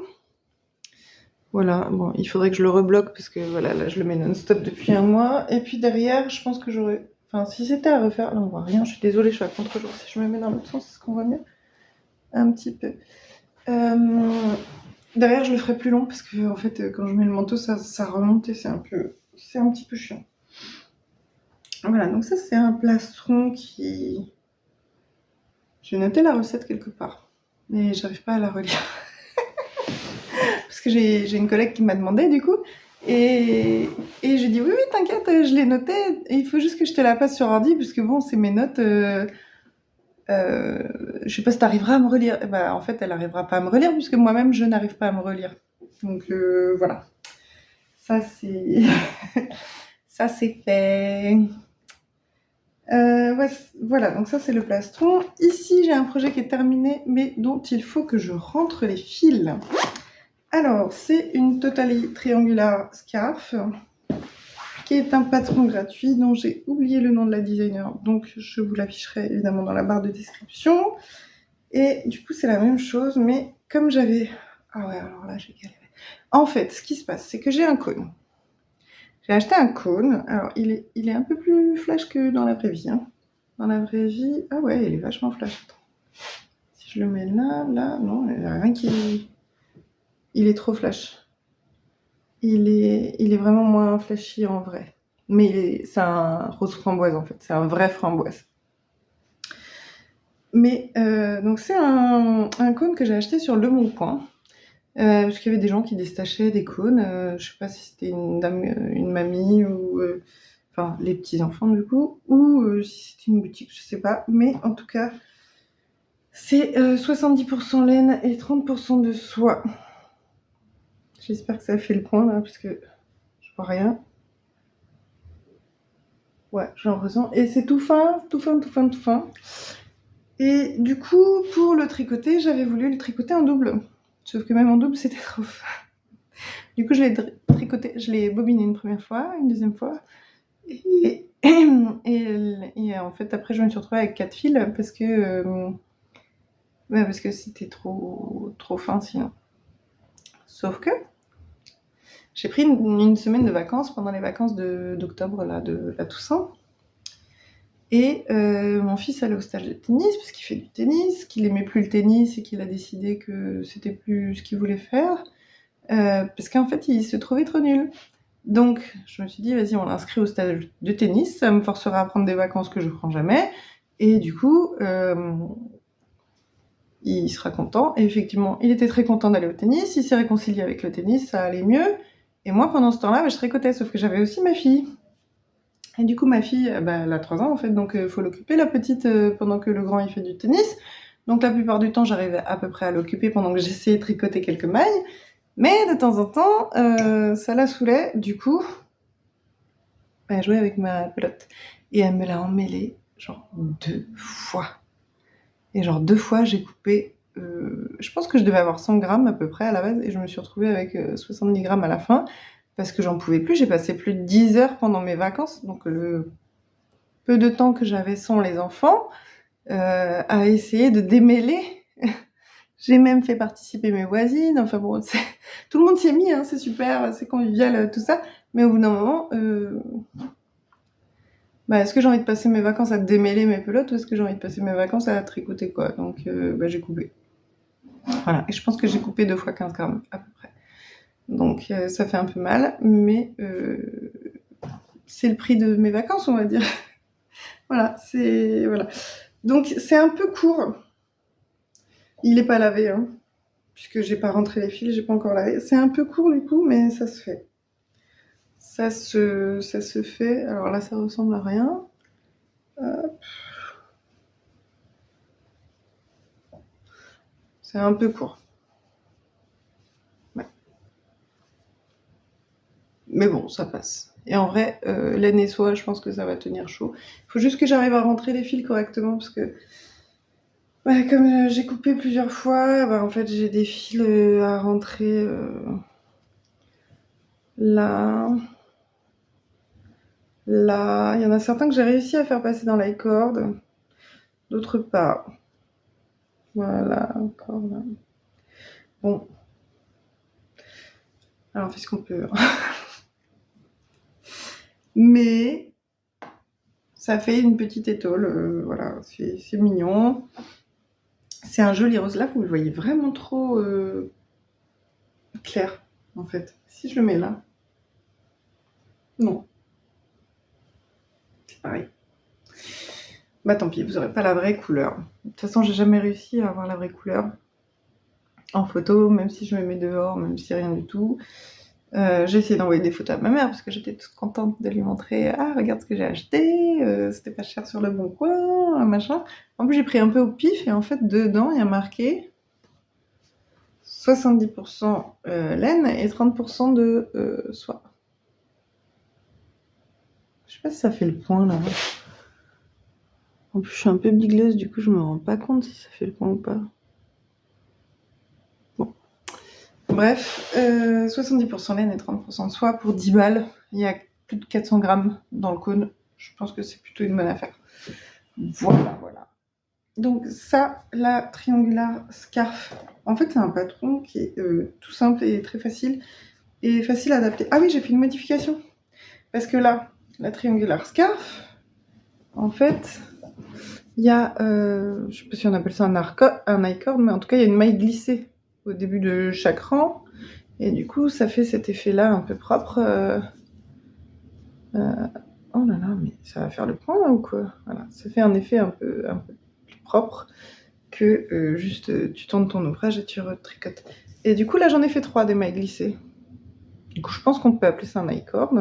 Voilà, bon, il faudrait que je le rebloque, parce que voilà, là, je le mets non-stop depuis 1 mois. Et puis derrière, je pense que j'aurais... Enfin, si c'était à refaire... Là, on voit rien, je suis désolée, je suis à contre-jour. Si je me mets dans l'autre sens, est-ce qu'on voit mieux? Un petit peu. Derrière, je le ferai plus long, parce que en fait, quand je mets le manteau, ça remonte, et c'est un petit peu chiant. Voilà, donc ça, c'est un plastron qui... J'ai noté la recette quelque part, mais j'arrive pas à la relire. Parce que j'ai une collègue qui m'a demandé, du coup, et j'ai dit oui, t'inquiète, je l'ai noté, et il faut juste que je te la passe sur ordi, parce que bon, c'est mes notes. Je sais pas si t'arriveras à me relire. Et bah, en fait, elle arrivera pas à me relire, puisque moi-même, je n'arrive pas à me relire. Donc voilà. Ça, c'est ça, c'est fait. Ouais, voilà, donc ça, c'est le plastron. Ici, j'ai un projet qui est terminé, mais dont il faut que je rentre les fils. Alors, c'est une Totally Triangular Scarf, qui est un patron gratuit dont j'ai oublié le nom de la designer, donc je vous l'afficherai évidemment dans la barre de description. Et du coup, c'est la même chose, mais comme j'avais... Ah ouais, alors là, j'ai galéré. En fait, ce qui se passe, c'est que j'ai un cône. J'ai acheté un cône. Alors, il est un peu plus flash que dans la vraie vie. Hein. Dans la vraie vie... Ah ouais, il est vachement flash. Attends. Si je le mets là, non, il n'y a rien qui... Il est trop flash. Il est vraiment moins flashy en vrai. Mais c'est un rose framboise en fait. C'est un vrai framboise. Mais donc c'est un cône que j'ai acheté sur Le Bon Coin. Parce qu'il y avait des gens qui détachaient des cônes. Je sais pas si c'était une dame, une mamie ou enfin les petits enfants du coup, ou si c'était une boutique, je sais pas. Mais en tout cas, c'est 70% laine et 30% de soie. J'espère que ça fait le point là, parce que je vois rien. Ouais, j'en ressens. Et c'est tout fin, tout fin, tout fin, tout fin. Et du coup, pour le tricoter, j'avais voulu le tricoter en double. Sauf que même en double, c'était trop fin. Du coup, je l'ai tricoté, je l'ai bobiné une première fois, une deuxième fois. Et en fait, après, je me suis retrouvée avec 4 fils parce que c'était trop fin sinon. Sauf que j'ai pris une semaine de vacances pendant les vacances d'octobre, là, de la Toussaint. Et mon fils allait au stage de tennis, parce qu'il fait du tennis, qu'il aimait plus le tennis et qu'il a décidé que c'était plus ce qu'il voulait faire. Parce qu'en fait, il se trouvait trop nul. Donc, je me suis dit, vas-y, on l'inscrit au stage de tennis, ça me forcera à prendre des vacances que je prends jamais. Et du coup, il sera content. Et effectivement, il était très content d'aller au tennis, il s'est réconcilié avec le tennis, ça allait mieux. Et moi, pendant ce temps-là, je tricotais, sauf que j'avais aussi ma fille. Et du coup, ma fille, elle a 3 ans en fait, donc faut l'occuper, la petite, pendant que le grand il fait du tennis. Donc la plupart du temps, j'arrivais à peu près à l'occuper pendant que j'essayais de tricoter quelques mailles. Mais de temps en temps, ça la saoulait. Du coup, elle jouait avec ma pelote. Et elle me l'a emmêlée, genre 2 fois. Et genre 2 fois, j'ai coupé. Je pense que je devais avoir 100 grammes à peu près à la base, et je me suis retrouvée avec 70 grammes à la fin, parce que j'en pouvais plus. J'ai passé plus de 10 heures pendant mes vacances, donc le peu de temps que j'avais sans les enfants, à essayer de démêler. J'ai même fait participer mes voisines. Enfin bon, tout le monde s'y est mis, hein, c'est super, c'est convivial, tout ça. Mais au bout d'un moment, est-ce que j'ai envie de passer mes vacances à démêler mes pelotes, ou est-ce que j'ai envie de passer mes vacances à tricoter, quoi. Donc j'ai coupé. Voilà, et je pense que j'ai coupé 2 fois 15 grammes à peu près. Donc ça fait un peu mal, mais c'est le prix de mes vacances, on va dire. Voilà. Donc c'est un peu court. Il est pas lavé, hein, puisque j'ai pas rentré les fils, j'ai pas encore lavé. C'est un peu court du coup, mais ça se fait. Ça se fait. Alors là, ça ressemble à rien. C'est un peu court. Ouais. Mais bon, ça passe. Et en vrai, laine et soie, je pense que ça va tenir chaud. Il faut juste que j'arrive à rentrer les fils correctement, parce que comme j'ai coupé plusieurs fois, en fait, j'ai des fils à rentrer là. Là, il y en a certains que j'ai réussi à faire passer dans la corde, d'autres pas. Voilà, encore là. Bon. Alors, on fait ce qu'on peut. Mais ça fait une petite étole, voilà, c'est mignon. C'est un joli rose. Là, vous le voyez vraiment trop clair, en fait. Si je le mets là, non, c'est pareil. Bah tant pis, vous aurez pas la vraie couleur. De toute façon, j'ai jamais réussi à avoir la vraie couleur en photo, même si je me mets dehors, même si rien du tout. J'ai essayé d'envoyer des photos à ma mère parce que j'étais toute contente de lui montrer. Ah, regarde ce que j'ai acheté, c'était pas cher sur Le Bon Coin, machin. En plus, j'ai pris un peu au pif, et en fait, dedans, il y a marqué 70% laine et 30% de soie. Je sais pas si ça fait le point là. En plus, je suis un peu bigleuse, du coup, je me rends pas compte si ça fait le point ou pas. Bon. Bref, 70% laine et 30% de soie pour 10 balles. Il y a plus de 400 grammes dans le cône. Je pense que c'est plutôt une bonne affaire. Voilà. Donc ça, la triangular scarf, en fait c'est un patron qui est tout simple et très facile, et facile à adapter. Ah oui, j'ai fait une modification, parce que là, la triangular scarf, en fait, il y a, je sais pas si on appelle ça un I-cord, mais en tout cas il y a une maille glissée au début de chaque rang, et du coup ça fait cet effet-là un peu propre. Oh là là, mais ça va faire le point là ou quoi? Voilà, ça fait un effet un peu propre que juste tu tournes ton ouvrage et tu retricotes. Et du coup, là, j'en ai fait 3 des mailles glissées. Du coup, je pense qu'on peut appeler ça un I-cord.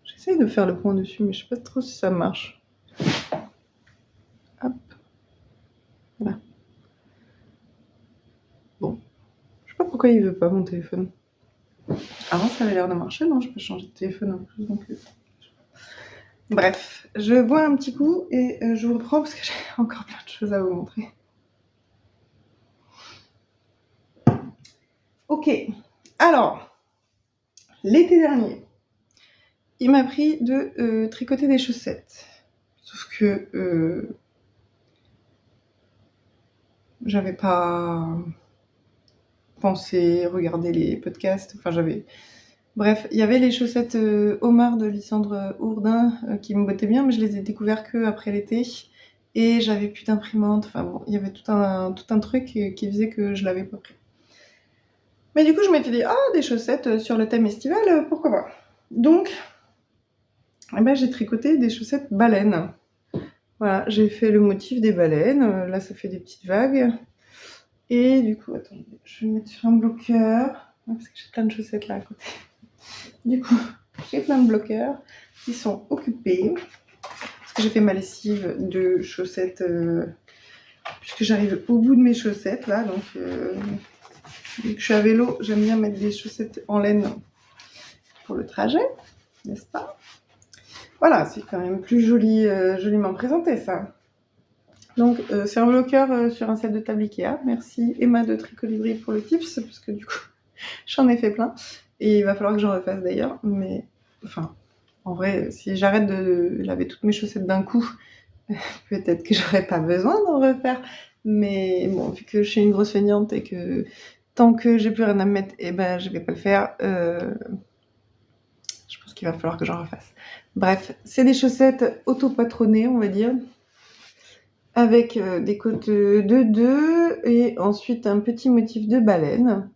J'essaye de faire le point dessus, mais je sais pas trop si ça marche. Hop. Voilà. Bon. Je sais pas pourquoi il veut pas mon téléphone. Avant, ça avait l'air de marcher, non? Je peux changer de téléphone en plus, donc... Bref, je bois un petit coup et je vous reprends parce que j'ai encore plein de choses à vous montrer. Ok, alors, l'été dernier, il m'a pris de tricoter des chaussettes. Sauf que j'avais pas pensé, regardé les podcasts, enfin j'avais... Bref, il y avait les chaussettes Omar de Lysandre Hourdin qui me bottaient bien, mais je les ai découvertes que après l'été. Et j'avais plus d'imprimante, enfin bon, il y avait tout un truc qui faisait que je l'avais pas pris. Mais du coup, je m'étais dit, ah, des chaussettes sur le thème estival, pourquoi pas. Donc, eh ben, j'ai tricoté des chaussettes baleines. Voilà, j'ai fait le motif des baleines. Là, ça fait des petites vagues. Et du coup, attends, je vais mettre sur un bloqueur. Parce que j'ai plein de chaussettes là à côté. Du coup, j'ai plein de bloqueurs qui sont occupés. Parce que j'ai fait ma lessive de chaussettes. Puisque j'arrive au bout de mes chaussettes là. Donc, vu que je suis à vélo, j'aime bien mettre des chaussettes en laine pour le trajet, n'est-ce pas? Voilà, c'est quand même plus joli, joliment présenté ça. Donc c'est un bloqueur sur un set de table Ikea. Merci Emma de Tricolibri pour le tips, parce que du coup j'en ai fait plein. Et il va falloir que j'en refasse d'ailleurs. Mais enfin, en vrai, si j'arrête de laver toutes mes chaussettes d'un coup, peut-être que j'aurais pas besoin d'en refaire. Mais bon, vu que je suis une grosse feignante et que tant que j'ai plus rien à me mettre, eh ben je vais pas le faire. Je pense qu'il va falloir que j'en refasse. Bref, c'est des chaussettes auto-patronnées, on va dire, avec des côtes de 2 et ensuite un petit motif de baleine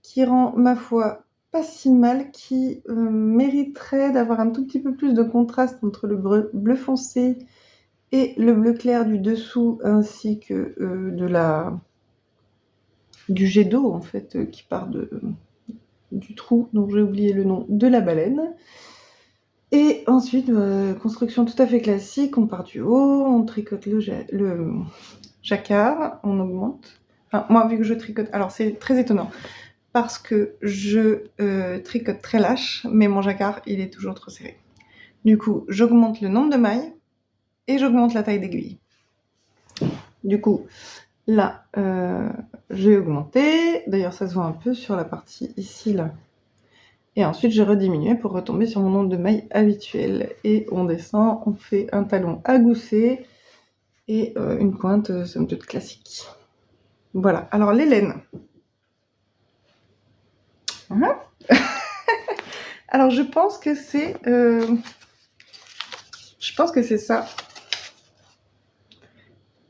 qui rend, ma foi, pas si mal, qui mériterait d'avoir un tout petit peu plus de contraste entre le bleu foncé et le bleu clair du dessous, ainsi que du jet d'eau, en fait, qui part du trou dont j'ai oublié le nom de la baleine. Et ensuite, construction tout à fait classique, on part du haut, on tricote le jacquard, on augmente. Enfin, moi, vu que je tricote, alors c'est très étonnant, parce que je tricote très lâche, mais mon jacquard, il est toujours trop serré. Du coup, j'augmente le nombre de mailles et j'augmente la taille d'aiguille. Du coup, là, j'ai augmenté. D'ailleurs, ça se voit un peu sur la partie ici, là. Et ensuite, j'ai rediminué pour retomber sur mon nombre de mailles habituel. Et on descend, on fait un talon à gousset et une pointe, somme toute classique. Voilà. Alors, les laines. Voilà. Alors, je pense que c'est ça.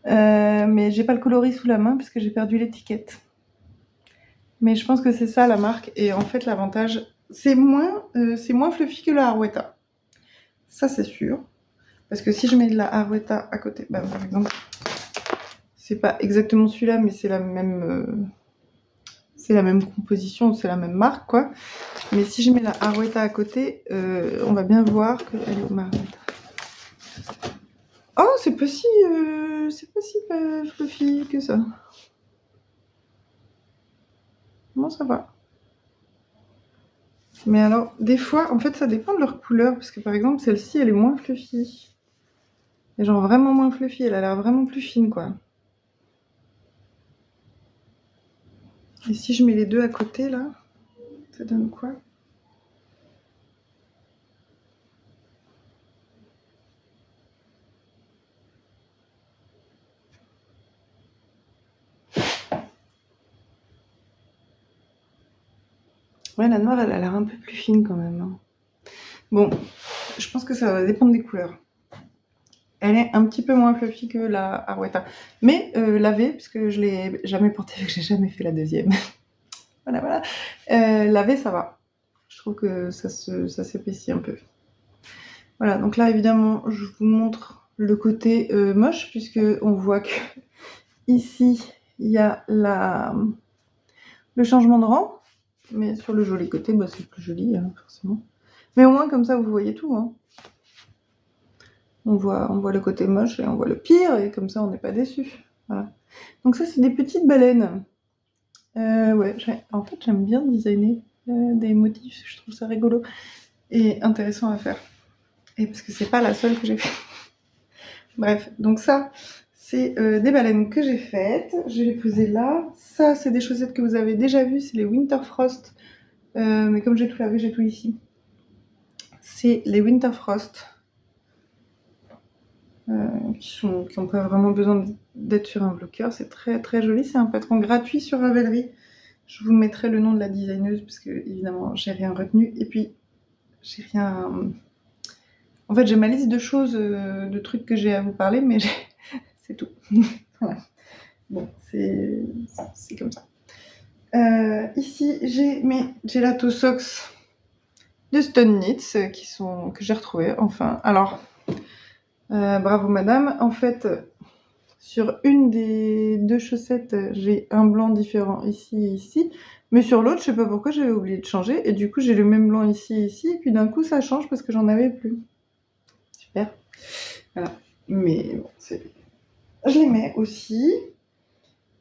Mais j'ai pas le coloris sous la main parce que j'ai perdu l'étiquette. Mais je pense que c'est ça la marque. Et en fait, l'avantage, c'est moins fluffy que la Harwetta. Ça, c'est sûr. Parce que si je mets de la Harwetta à côté, bah, par exemple, c'est pas exactement celui-là, mais c'est la même composition, c'est la même marque, quoi. Mais si je mets la Harwetta à côté, on va bien voir qu'elle est au Harwetta. Oh, c'est pas si fluffy que ça. Comment ça va? Mais alors, des fois, en fait, ça dépend de leur couleur, parce que par exemple, celle-ci, elle est moins fluffy. Et genre vraiment moins fluffy, elle a l'air vraiment plus fine, quoi. Et si je mets les deux à côté, là, ça donne quoi? Ouais, la noire, elle a l'air un peu plus fine quand même. Hein. Bon, je pense que ça va dépendre des couleurs. Elle est un petit peu moins fluffy que la Harwetta. Mais lavée, parce que je l'ai jamais portée, vu que j'ai jamais fait la deuxième. voilà. Lavée, ça va. Je trouve que ça s'épaissit un peu. Voilà, donc là, évidemment, je vous montre le côté moche, puisque on voit que ici, il y a le changement de rang. Mais sur le joli côté, bah, c'est plus joli, hein, forcément. Mais au moins, comme ça, vous voyez tout. Hein. On voit le côté moche et on voit le pire, et comme ça, on n'est pas déçu. Voilà. Donc ça, c'est des petites baleines. Ouais, en fait, j'aime bien designer des motifs. Je trouve ça rigolo et intéressant à faire. Et parce que c'est pas la seule que j'ai fait. Bref, donc ça, c'est des baleines que j'ai faites. Je vais les poser là. Ça, c'est des chaussettes que vous avez déjà vues. C'est les Winter Frost. Mais comme j'ai tout lavé, j'ai tout ici. C'est les Winter Frost. Qui n'ont pas vraiment besoin d'être sur un bloqueur. C'est très très joli. C'est un patron gratuit sur Ravelry. Je vous mettrai le nom de la designeuse parce que évidemment j'ai rien retenu. Et puis j'ai rien. En fait, j'ai ma liste de choses, de trucs que j'ai à vous parler, mais c'est tout. Voilà. Bon, c'est comme ça. Ici, j'ai mes Gelato Socks de Stone Knits que j'ai retrouvés. Enfin, alors, bravo madame. En fait, sur une des deux chaussettes, j'ai un blanc différent ici et ici. Mais sur l'autre, je sais pas pourquoi, j'avais oublié de changer. Et du coup, j'ai le même blanc ici et ici. Et puis d'un coup, ça change parce que j'en avais plus. Super. Voilà. Mais bon, je les mets aussi.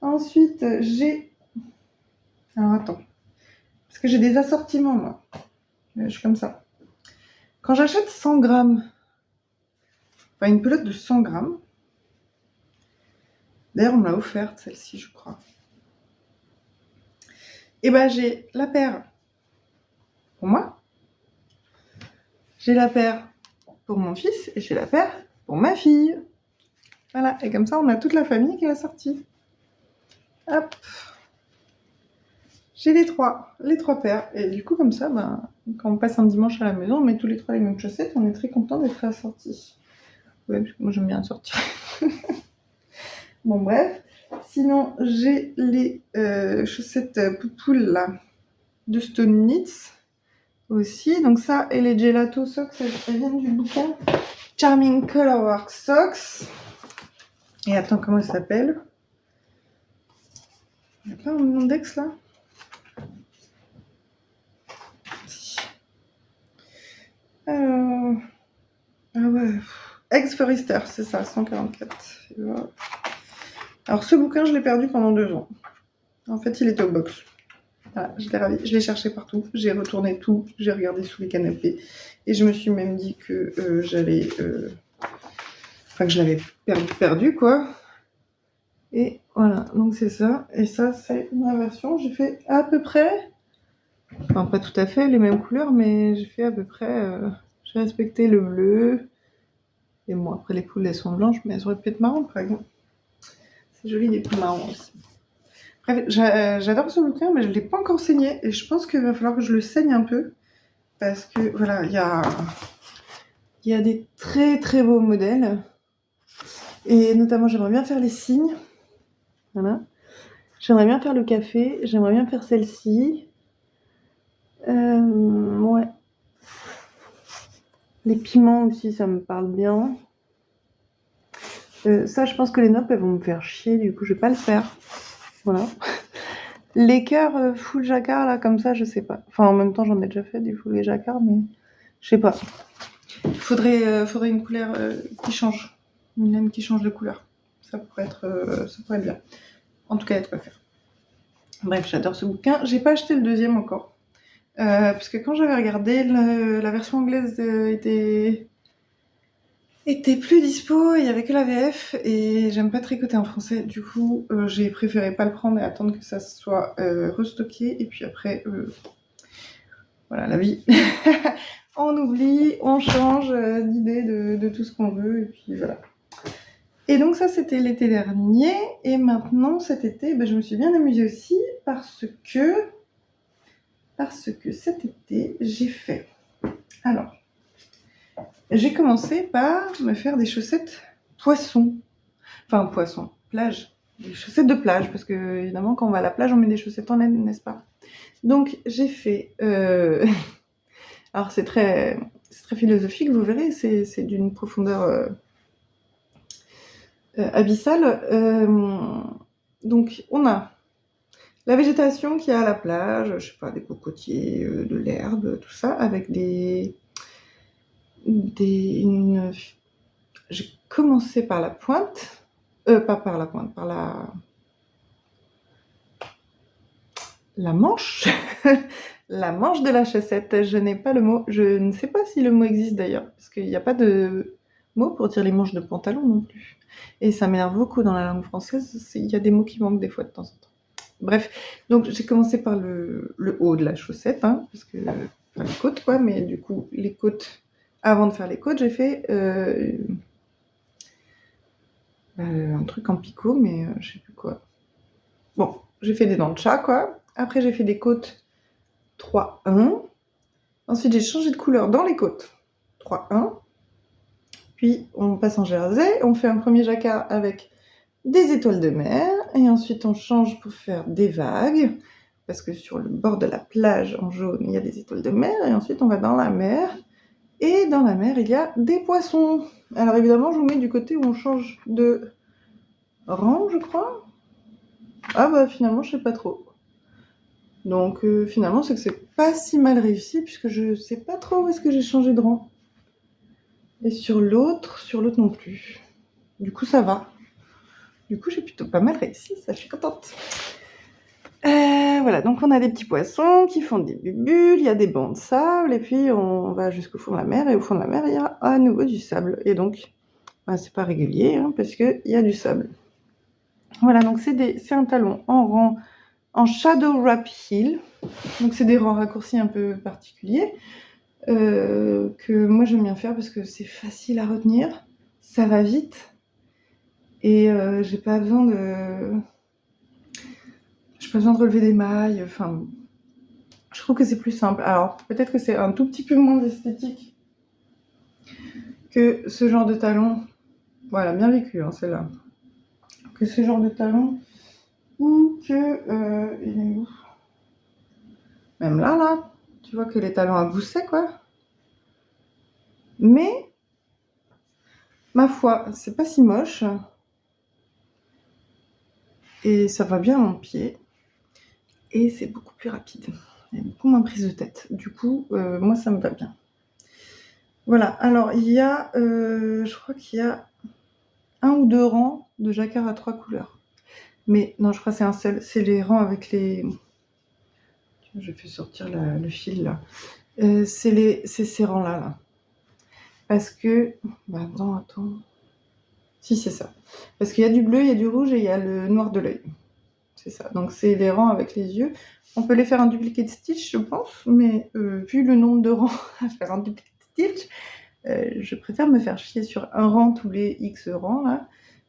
Ensuite, j'ai... Alors, attends. Parce que j'ai des assortiments, moi. Je suis comme ça. Quand j'achète 100 grammes, enfin une pelote de 100 grammes, d'ailleurs, on me l'a offerte, celle-ci, je crois. Et ben, j'ai la paire pour moi. J'ai la paire pour mon fils et j'ai la paire pour ma fille. Voilà, et comme ça, on a toute la famille qui est assortie. Hop. J'ai les trois paires. Et du coup, comme ça, ben, quand on passe un dimanche à la maison, on met tous les trois les mêmes chaussettes. On est très content d'être assortis. Ouais, parce que moi, j'aime bien sortir. Bon, bref. Sinon, j'ai les chaussettes poupoules là, de Stone Knits aussi. Donc ça, et les Gelato Socks, elles viennent du bouquin Charming Colorwork Socks. Et attends, comment ça s'appelle? Il n'y a pas un index là? Ah ouais. Ex Forester, c'est ça, 144. Alors ce bouquin, je l'ai perdu pendant 2 ans. En fait, il était au box. Voilà, je l'ai ravi. Je l'ai cherché partout. J'ai retourné tout. J'ai regardé sous les canapés. Et je me suis même dit que j'allais... Enfin, que je l'avais perdu, quoi. Et voilà, donc c'est ça. Et ça, c'est ma version. J'ai fait à peu près... Enfin, pas tout à fait les mêmes couleurs, mais j'ai fait à peu près... J'ai respecté le bleu. Et bon, après, les poules, elles sont blanches, mais elles auraient pu être marron, par exemple. C'est joli, des poules marrons aussi. Bref, j'adore ce bouquin, mais je ne l'ai pas encore saigné. Et je pense qu'il va falloir que je le saigne un peu. Parce que, voilà, il y a des très très beaux modèles. Et notamment, j'aimerais bien faire les cygnes. Voilà. J'aimerais bien faire le café. J'aimerais bien faire celle-ci. Ouais. Les piments aussi, ça me parle bien. Ça, je pense que les notes, elles vont me faire chier. Du coup, je vais pas le faire. Voilà. Les cœurs full jacquard, là, comme ça, je sais pas. Enfin, en même temps, j'en ai déjà fait des full jacquard, mais je sais pas. Faudrait une couleur qui change. Une laine qui change de couleur. Ça pourrait être bien. En tout cas, il y a de quoi faire. Bref, j'adore ce bouquin. J'ai pas acheté le deuxième encore. Parce que quand j'avais regardé, la version anglaise était plus dispo, il y avait que la VF et j'aime pas tricoter en français. Du coup, j'ai préféré pas le prendre et attendre que ça soit restocké. Et puis après, voilà, la vie. On oublie, on change d'idée de tout ce qu'on veut. Et puis voilà. Et donc ça, c'était l'été dernier. Et maintenant, cet été, je me suis bien amusée aussi parce que cet été, j'ai fait... Alors, j'ai commencé par me faire des chaussettes poisson. Enfin, poisson, plage. Des chaussettes de plage, parce que évidemment, quand on va à la plage, on met des chaussettes en laine, n'est-ce pas? Donc, j'ai fait... Alors, c'est très philosophique, vous verrez, c'est d'une profondeur abyssale. Donc on a la végétation qu'il y a à la plage, je sais pas, des cocotiers, de l'herbe, tout ça, avec j'ai commencé par la pointe, pas par la pointe, par la manche, la manche de la chaussette. Je n'ai pas le mot, je ne sais pas si le mot existe d'ailleurs, parce qu'il n'y a pas de mot pour dire les manches de pantalon non plus. Et ça m'énerve beaucoup dans la langue française, il y a des mots qui manquent des fois de temps en temps. Bref, donc j'ai commencé par le haut de la chaussette, hein, parce que, enfin, les côtes quoi, mais du coup les côtes, avant de faire les côtes, j'ai fait un truc en picot, mais je sais plus quoi. Bon, j'ai fait des dents de chat quoi. Après j'ai fait des côtes 3-1. Ensuite j'ai changé de couleur dans les côtes 3-1. Puis on passe en jersey, on fait un premier jacquard avec des étoiles de mer, et ensuite on change pour faire des vagues, parce que sur le bord de la plage en jaune il y a des étoiles de mer, et ensuite on va dans la mer, et dans la mer il y a des poissons. Alors évidemment je vous mets du côté où on change de rang, je crois. Ah bah finalement je sais pas trop. Donc finalement c'est que c'est pas si mal réussi, puisque je sais pas trop où est-ce que j'ai changé de rang. Et sur l'autre non plus. Du coup ça va. Du coup j'ai plutôt pas mal réussi, ça je suis contente. Voilà, donc on a des petits poissons qui font des bulles, il y a des bancs de sable, et puis on va jusqu'au fond de la mer, et au fond de la mer il y a à nouveau du sable. Et donc, c'est pas régulier, hein, parce qu'il y a du sable. Voilà, donc c'est un talon en rang, en shadow wrap heel. Donc c'est des rangs raccourcis un peu particuliers, que moi j'aime bien faire parce que c'est facile à retenir, ça va vite, et j'ai pas besoin de relever des mailles, enfin, je trouve que c'est plus simple. Alors, peut-être que c'est un tout petit peu moins esthétique que ce genre de talon. Voilà, bien vécu, hein, celle-là. Que ce genre de talon, ou que... il est où ? Même là, tu vois que les talons à gousset, quoi. Mais, ma foi, c'est pas si moche. Et ça va bien à mon pied. Et c'est beaucoup plus rapide. Il y a beaucoup moins prise de tête. Du coup, moi, ça me va bien. Voilà, alors il y a, je crois qu'il y a 1 ou 2 rangs de jacquard à 3 couleurs. Mais non, je crois que c'est un seul. C'est les rangs avec les... Je fais sortir le fil là. C'est ces rangs-là. Là. Parce que... Bah non, attends. Si, c'est ça. Parce qu'il y a du bleu, il y a du rouge et il y a le noir de l'œil. C'est ça. Donc c'est les rangs avec les yeux. On peut les faire en duplicate stitch, je pense. Mais vu le nombre de rangs à faire en duplicate stitch, je préfère me faire chier sur un rang tous les X rangs là,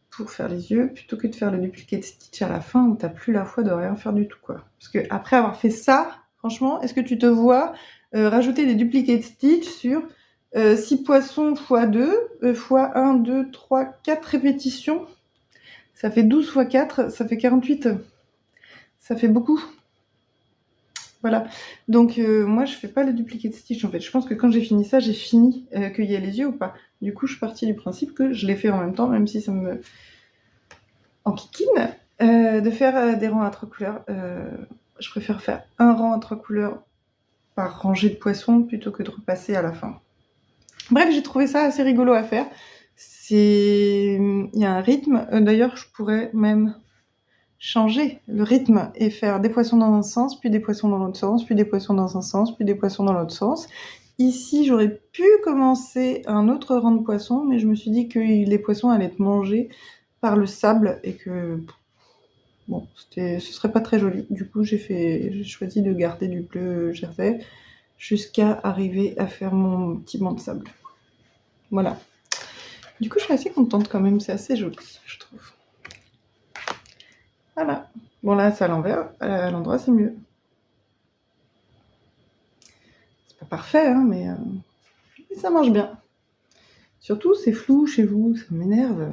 pour faire les yeux, plutôt que de faire le duplicate stitch à la fin où t'as plus la foi de rien faire du tout, quoi. Parce que après avoir fait ça, franchement, est-ce que tu te vois rajouter des duplicate stitch sur 6 poissons x 2, x 1, 2, 3, 4 répétitions? Ça fait 12 x 4, ça fait 48. Ça fait beaucoup. Voilà. Donc moi je fais pas le duplicate stitch en fait. Je pense que quand j'ai fini ça, j'ai fini qu'il y ait les yeux ou pas. Du coup je suis partie du principe que je l'ai fait en même temps, même si ça me enquiquine, de faire des rangs à 3 couleurs. Je préfère faire un rang à 3 couleurs par rangée de poissons plutôt que de repasser à la fin. Bref, j'ai trouvé ça assez rigolo à faire. Il y a un rythme. D'ailleurs, je pourrais même changer le rythme et faire des poissons dans un sens, puis des poissons dans l'autre sens, puis des poissons dans un sens, puis des poissons dans l'autre sens. Ici, j'aurais pu commencer un autre rang de poissons, mais je me suis dit que les poissons allaient être mangés par le sable et que bon, ce serait pas très joli. Du coup, j'ai choisi de garder du bleu jersey jusqu'à arriver à faire mon petit banc de sable. Voilà. Du coup, je suis assez contente quand même, c'est assez joli, je trouve. Voilà. Bon là, c'est à l'envers, à l'endroit, c'est mieux. C'est pas parfait, hein, mais ça marche bien. Surtout, c'est flou chez vous, ça m'énerve.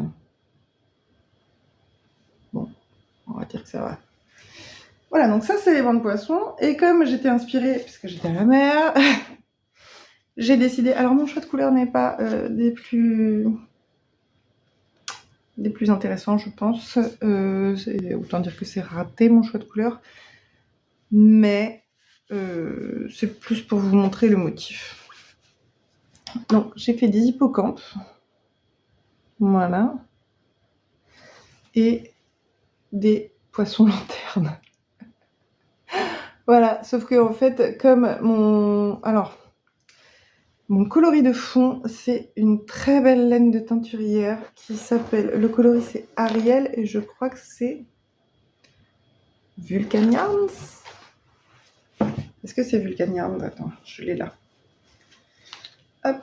Bon, on va dire que ça va. Voilà, donc ça, c'est les bancs de poissons. Et comme j'étais inspirée, puisque j'étais à la mer, j'ai décidé... Alors, mon choix de couleur n'est pas des plus des plus intéressants, je pense. Autant dire que c'est raté, mon choix de couleur. Mais c'est plus pour vous montrer le motif. Donc, j'ai fait des hippocampes. Voilà. Et des poissons lanternes. Voilà, sauf que en fait, comme mon coloris de fond, c'est une très belle laine de teinturière qui s'appelle, le coloris c'est Ariel et je crois que c'est Vulcan Yarns. Est-ce que c'est Vulcan Yarns? Attends, je l'ai là. Hop.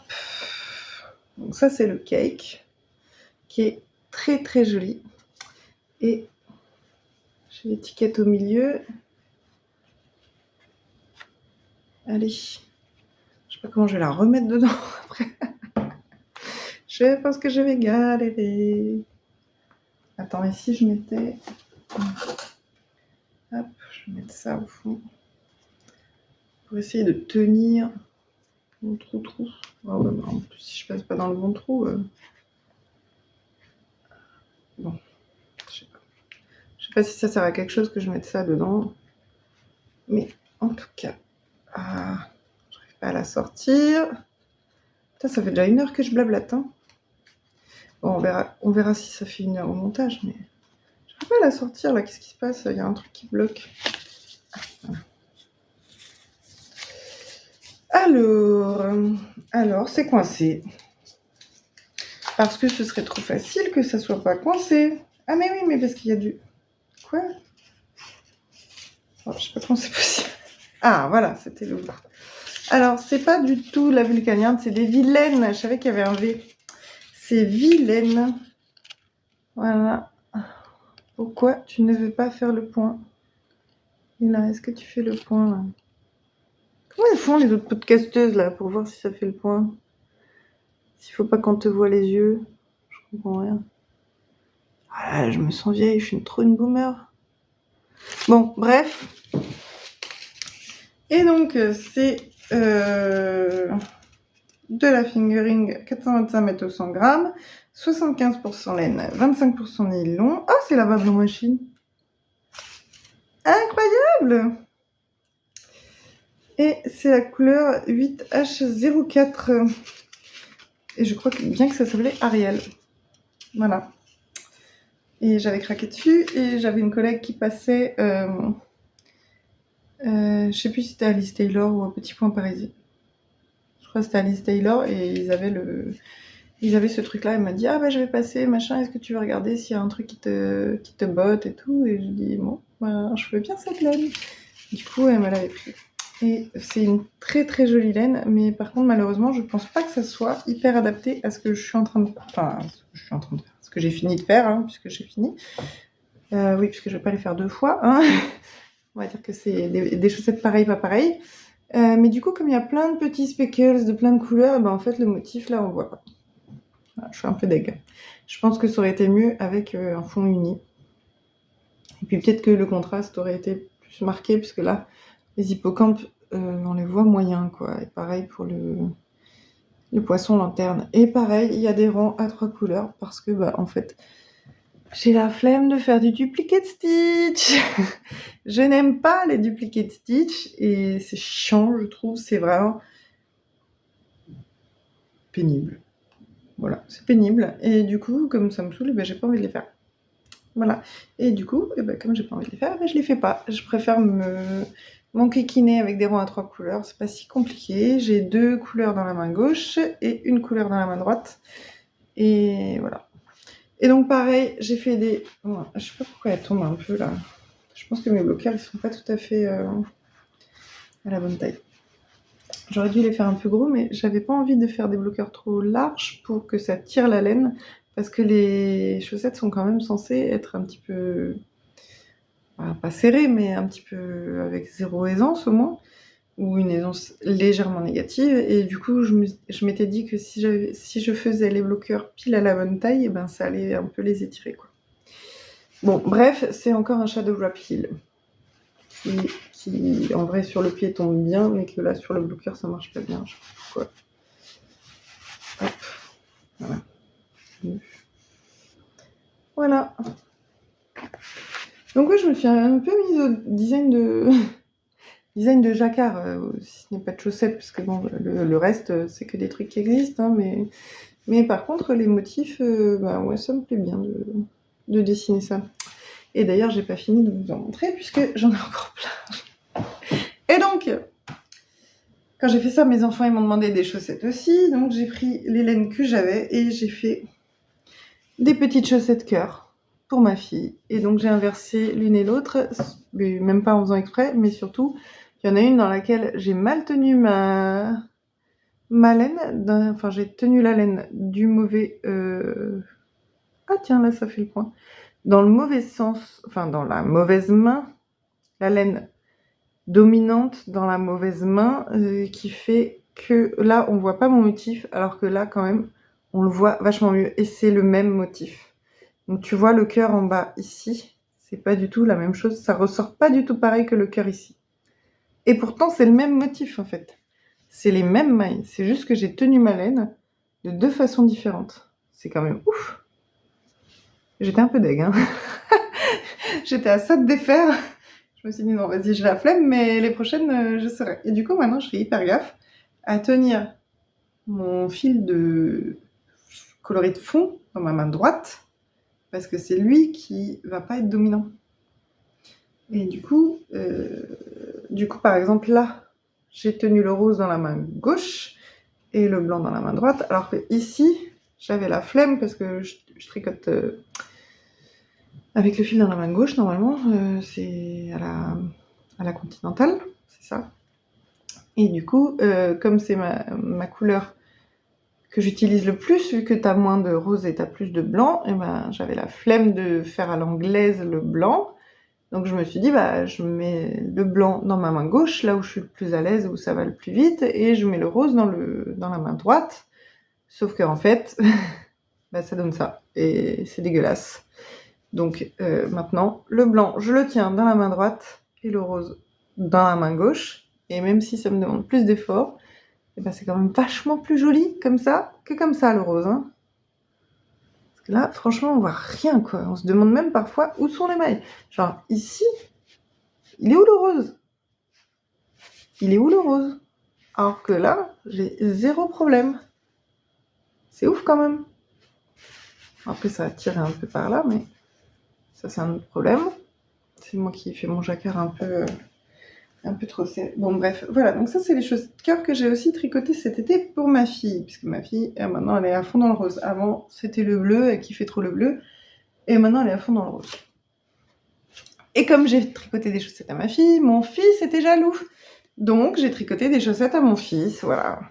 Donc ça c'est le cake qui est très très joli. Et j'ai l'étiquette au milieu. Allez. Je sais pas comment je vais la remettre dedans après. Je pense que je vais galérer. Attends, ici je mettais... Hop, je vais mettre ça au fond. Pour essayer de tenir mon trou. Oh, bah, en plus, si je passe pas dans le bon trou... Bon, je sais pas. Je sais pas si ça sert à quelque chose que je mette ça dedans. Mais en tout cas... Ah, j'arrive pas à la sortir. Putain, ça fait déjà 1 heure que je blablate, hein. Bon, on verra si ça fait 1 heure au montage, mais... J'arrive pas à la sortir, là. Qu'est-ce qui se passe? Il y a un truc qui bloque. Voilà. Alors, c'est coincé. Parce que ce serait trop facile que ça soit pas coincé. Ah mais oui, mais parce qu'il y a du... Quoi? Oh, je sais pas comment c'est possible. Ah, voilà, c'était le bout. Alors, c'est pas du tout la vulcanienne, c'est des vilaines. Je savais qu'il y avait un V. C'est vilaine. Voilà. Pourquoi tu ne veux pas faire le point? Et là, est-ce que tu fais le point, là? Comment elles font, les autres podcasteuses, là, pour voir si ça fait le point? S'il faut pas qu'on te voit les yeux. Je comprends rien. Ah, je me sens vieille, je suis trop une boomer. Bon, bref. Et donc, c'est de la fingering 425 mètres au 100 grammes, 75% laine, 25% nylon. Ah, c'est lavable en machine. Incroyable! Et c'est la couleur 8H04. Et je crois que bien que ça s'appelait Ariel. Voilà. Et j'avais craqué dessus et j'avais une collègue qui passait... je sais plus si c'était Alice Taylor ou un Petit Point Parisien. Je crois que c'était Alice Taylor et ils avaient ce truc-là. Elle m'a dit ah bah je vais passer machin. Est-ce que tu veux regarder s'il y a un truc qui te botte et tout? Et je dis bon, bah, je veux bien cette laine. Du coup elle me l'avait pris. Et c'est une très très jolie laine, mais par contre malheureusement je pense pas que ça soit hyper adapté à ce que je suis en train de faire. Enfin, ce que j'ai fini de faire, hein, puisque j'ai fini. Oui, puisque je vais pas les faire 2 fois. Hein. On va dire que c'est des chaussettes pareilles, pas pareilles. Mais du coup, comme il y a plein de petits speckles de plein de couleurs, ben en fait, le motif, là, on voit pas. Voilà, je suis un peu deg. Je pense que ça aurait été mieux avec un fond uni. Et puis peut-être que le contraste aurait été plus marqué, puisque là, les hippocampes, on les voit moyens, quoi. Et pareil pour le poisson lanterne. Et pareil, il y a des rangs à 3 couleurs, parce que, bah, en fait... J'ai la flemme de faire du duplicate stitch. Je n'aime pas les duplicate stitch et c'est chiant, je trouve. C'est vraiment pénible. Voilà, c'est pénible. Et du coup, comme ça me saoule, ben, j'ai pas envie de les faire. Voilà. Et du coup, ben, comme j'ai pas envie de les faire, ben, je les fais pas. Je préfère m'enquiquiner avec des rangs à 3 couleurs. C'est pas si compliqué. J'ai 2 couleurs dans la main gauche et 1 couleur dans la main droite. Et voilà. Et donc pareil, j'ai fait des... Oh, je sais pas pourquoi elle tombe un peu là. Je pense que mes bloqueurs, ils sont pas tout à fait à la bonne taille. J'aurais dû les faire un peu gros, mais j'avais pas envie de faire des bloqueurs trop larges pour que ça tire la laine, parce que les chaussettes sont quand même censées être un petit peu... pas serrées, mais un petit peu avec 0 aisance au moins, ou une aisance légèrement négative, et du coup je m'étais dit que si je faisais les bloqueurs pile à la bonne taille, ben ça allait un peu les étirer, quoi. Bon, bref, c'est encore un Shadow Wrap Heel qui en vrai sur le pied tombe bien, mais que là sur le bloqueur ça marche pas bien, je sais pas pourquoi. Hop, voilà. Voilà. Donc oui, je me suis un peu mise au design de jacquard, si ce n'est pas de chaussettes, parce que bon, le reste, c'est que des trucs qui existent, hein, mais par contre, les motifs, ouais, ça me plaît bien de dessiner ça. Et d'ailleurs, j'ai pas fini de vous en montrer, puisque j'en ai encore plein. Et donc, quand j'ai fait ça, mes enfants, ils m'ont demandé des chaussettes aussi, donc j'ai pris les laines que j'avais, et j'ai fait des petites chaussettes cœur pour ma fille. Et donc j'ai inversé l'une et l'autre, même pas en faisant exprès, mais surtout, il y en a une dans laquelle j'ai mal tenu ma laine, enfin j'ai tenu la laine du mauvais... Ah tiens, là ça fait le point. Dans le mauvais sens, enfin dans la mauvaise main, la laine dominante dans la mauvaise main, qui fait que là on voit pas mon motif, alors que là quand même on le voit vachement mieux, et c'est le même motif. Donc tu vois le cœur en bas ici, c'est pas du tout la même chose, ça ressort pas du tout pareil que le cœur ici. Et pourtant c'est le même motif en fait. C'est les mêmes mailles, c'est juste que j'ai tenu ma laine de deux façons différentes. C'est quand même ouf. J'étais un peu deg, hein. J'étais à ça de défaire. Je me suis dit non vas-y j'ai la flemme, mais les prochaines je saurai. Et du coup maintenant je fais hyper gaffe à tenir mon fil de coloris de fond dans ma main droite, parce que c'est lui qui va pas être dominant. Et du coup, par exemple, là, j'ai tenu le rose dans la main gauche et le blanc dans la main droite, alors que ici, j'avais la flemme parce que je tricote avec le fil dans la main gauche, normalement, c'est à la continentale, c'est ça. Et du coup, comme c'est ma couleur que j'utilise le plus, vu que t'as moins de rose et t'as plus de blanc, et ben, j'avais la flemme de faire à l'anglaise le blanc. Donc je me suis dit, je mets le blanc dans ma main gauche, là où je suis le plus à l'aise, où ça va le plus vite, et je mets le rose dans la main droite. Sauf que en fait, ça donne ça, et c'est dégueulasse. Donc maintenant, le blanc, je le tiens dans la main droite, et le rose dans la main gauche. Et même si ça me demande plus d'efforts, c'est quand même vachement plus joli comme ça que comme ça, le rose. Hein. Parce que là, franchement, on voit rien, quoi. On se demande même parfois où sont les mailles. Genre, ici, il est où le rose ? Il est où le rose ? Alors que là, j'ai zéro problème. C'est ouf quand même. Après, ça a tiré un peu par là, mais ça, c'est un autre problème. C'est moi qui fais mon jacquard un peu trop serré. Bon, bref, voilà. Donc ça, c'est les choses de cœur que j'ai aussi tricotées cet été pour ma fille. Puisque ma fille, maintenant, elle est à fond dans le rose. Avant, c'était le bleu, elle kiffait trop le bleu. Et maintenant, elle est à fond dans le rose. Et comme j'ai tricoté des chaussettes à ma fille, mon fils était jaloux. Donc, j'ai tricoté des chaussettes à mon fils, voilà.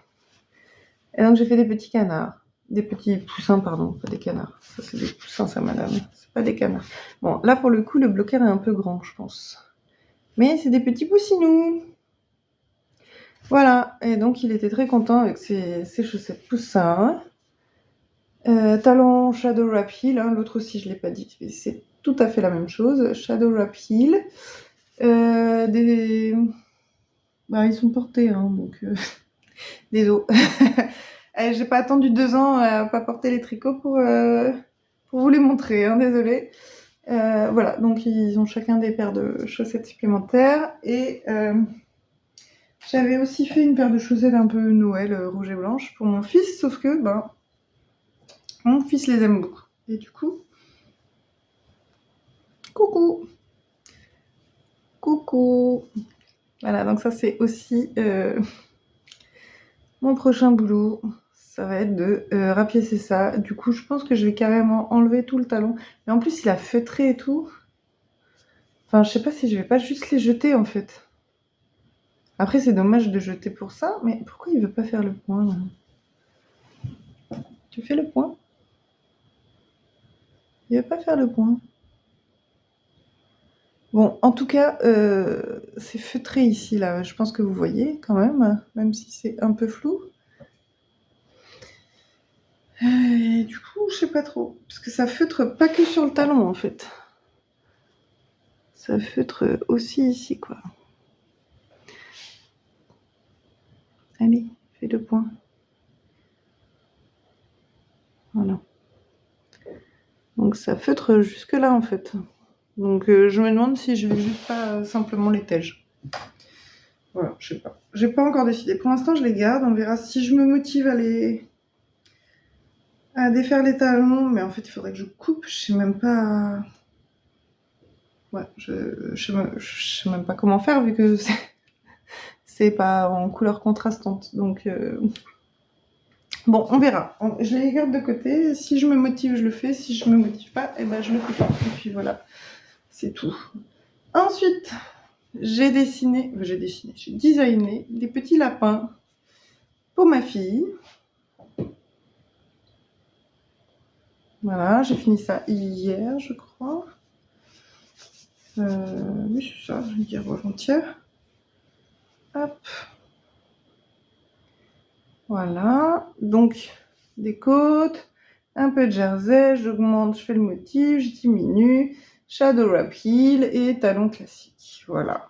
Et donc, j'ai fait des petits canards. Des petits poussins, pardon, pas des canards. Ça, c'est des poussins, ça, madame. C'est pas des canards. Bon, là, pour le coup, le bloqueur est un peu grand, je pense. Mais c'est des petits poussinous. Voilà. Et donc, il était très content avec ses chaussettes poussins. Talon Shadow Wrap Heel. Hein. L'autre aussi, je l'ai pas dit. C'est tout à fait la même chose. Shadow Wrap Heel. Ils sont portés, hein, donc... Désolé. J'ai pas attendu 2 ans à pas porter les tricots pour vous les montrer, hein, désolée. Voilà, donc ils ont chacun des paires de chaussettes supplémentaires. Et j'avais aussi fait une paire de chaussettes un peu Noël, rouge et blanche, pour mon fils, sauf que mon fils les aime beaucoup. Et du coup, coucou. Voilà, donc ça c'est aussi mon prochain boulot. Ça va être de rapiécer ça. Du coup, je pense que je vais carrément enlever tout le talon. Mais en plus, il a feutré et tout. Enfin, je sais pas si je vais pas juste les jeter, en fait. Après, c'est dommage de jeter pour ça. Mais pourquoi il veut pas faire le point, là ? Tu fais le point ? Il veut pas faire le point. Bon, en tout cas, c'est feutré ici, là. Je pense que vous voyez, quand même si c'est un peu flou. Et du coup, je sais pas trop. Parce que ça feutre pas que sur le talon, en fait. Ça feutre aussi ici, quoi. Allez, fais le point. Voilà. Donc ça feutre jusque là en fait. Donc je me demande si je vais juste pas simplement les tèges. Voilà, je sais pas. J'ai pas encore décidé. Pour l'instant, je les garde. On verra si je me motive à défaire les talons. Mais en fait, il faudrait que je coupe. Je sais même pas. Ouais, je sais même pas comment faire vu que c'est pas en couleur contrastante. Donc bon, on verra. Je les garde de côté. Si je me motive, je le fais. Si je me motive pas, eh ben je le fais pas. Et puis voilà, c'est tout. Ensuite, j'ai designé des petits lapins pour ma fille. Voilà, j'ai fini ça hier, je crois. Oui, c'est ça, hier ou avant-hier. Hop. Voilà, donc des côtes, un peu de jersey, j'augmente, je fais le motif, je diminue, shadow wrap heel et talon classique. Voilà.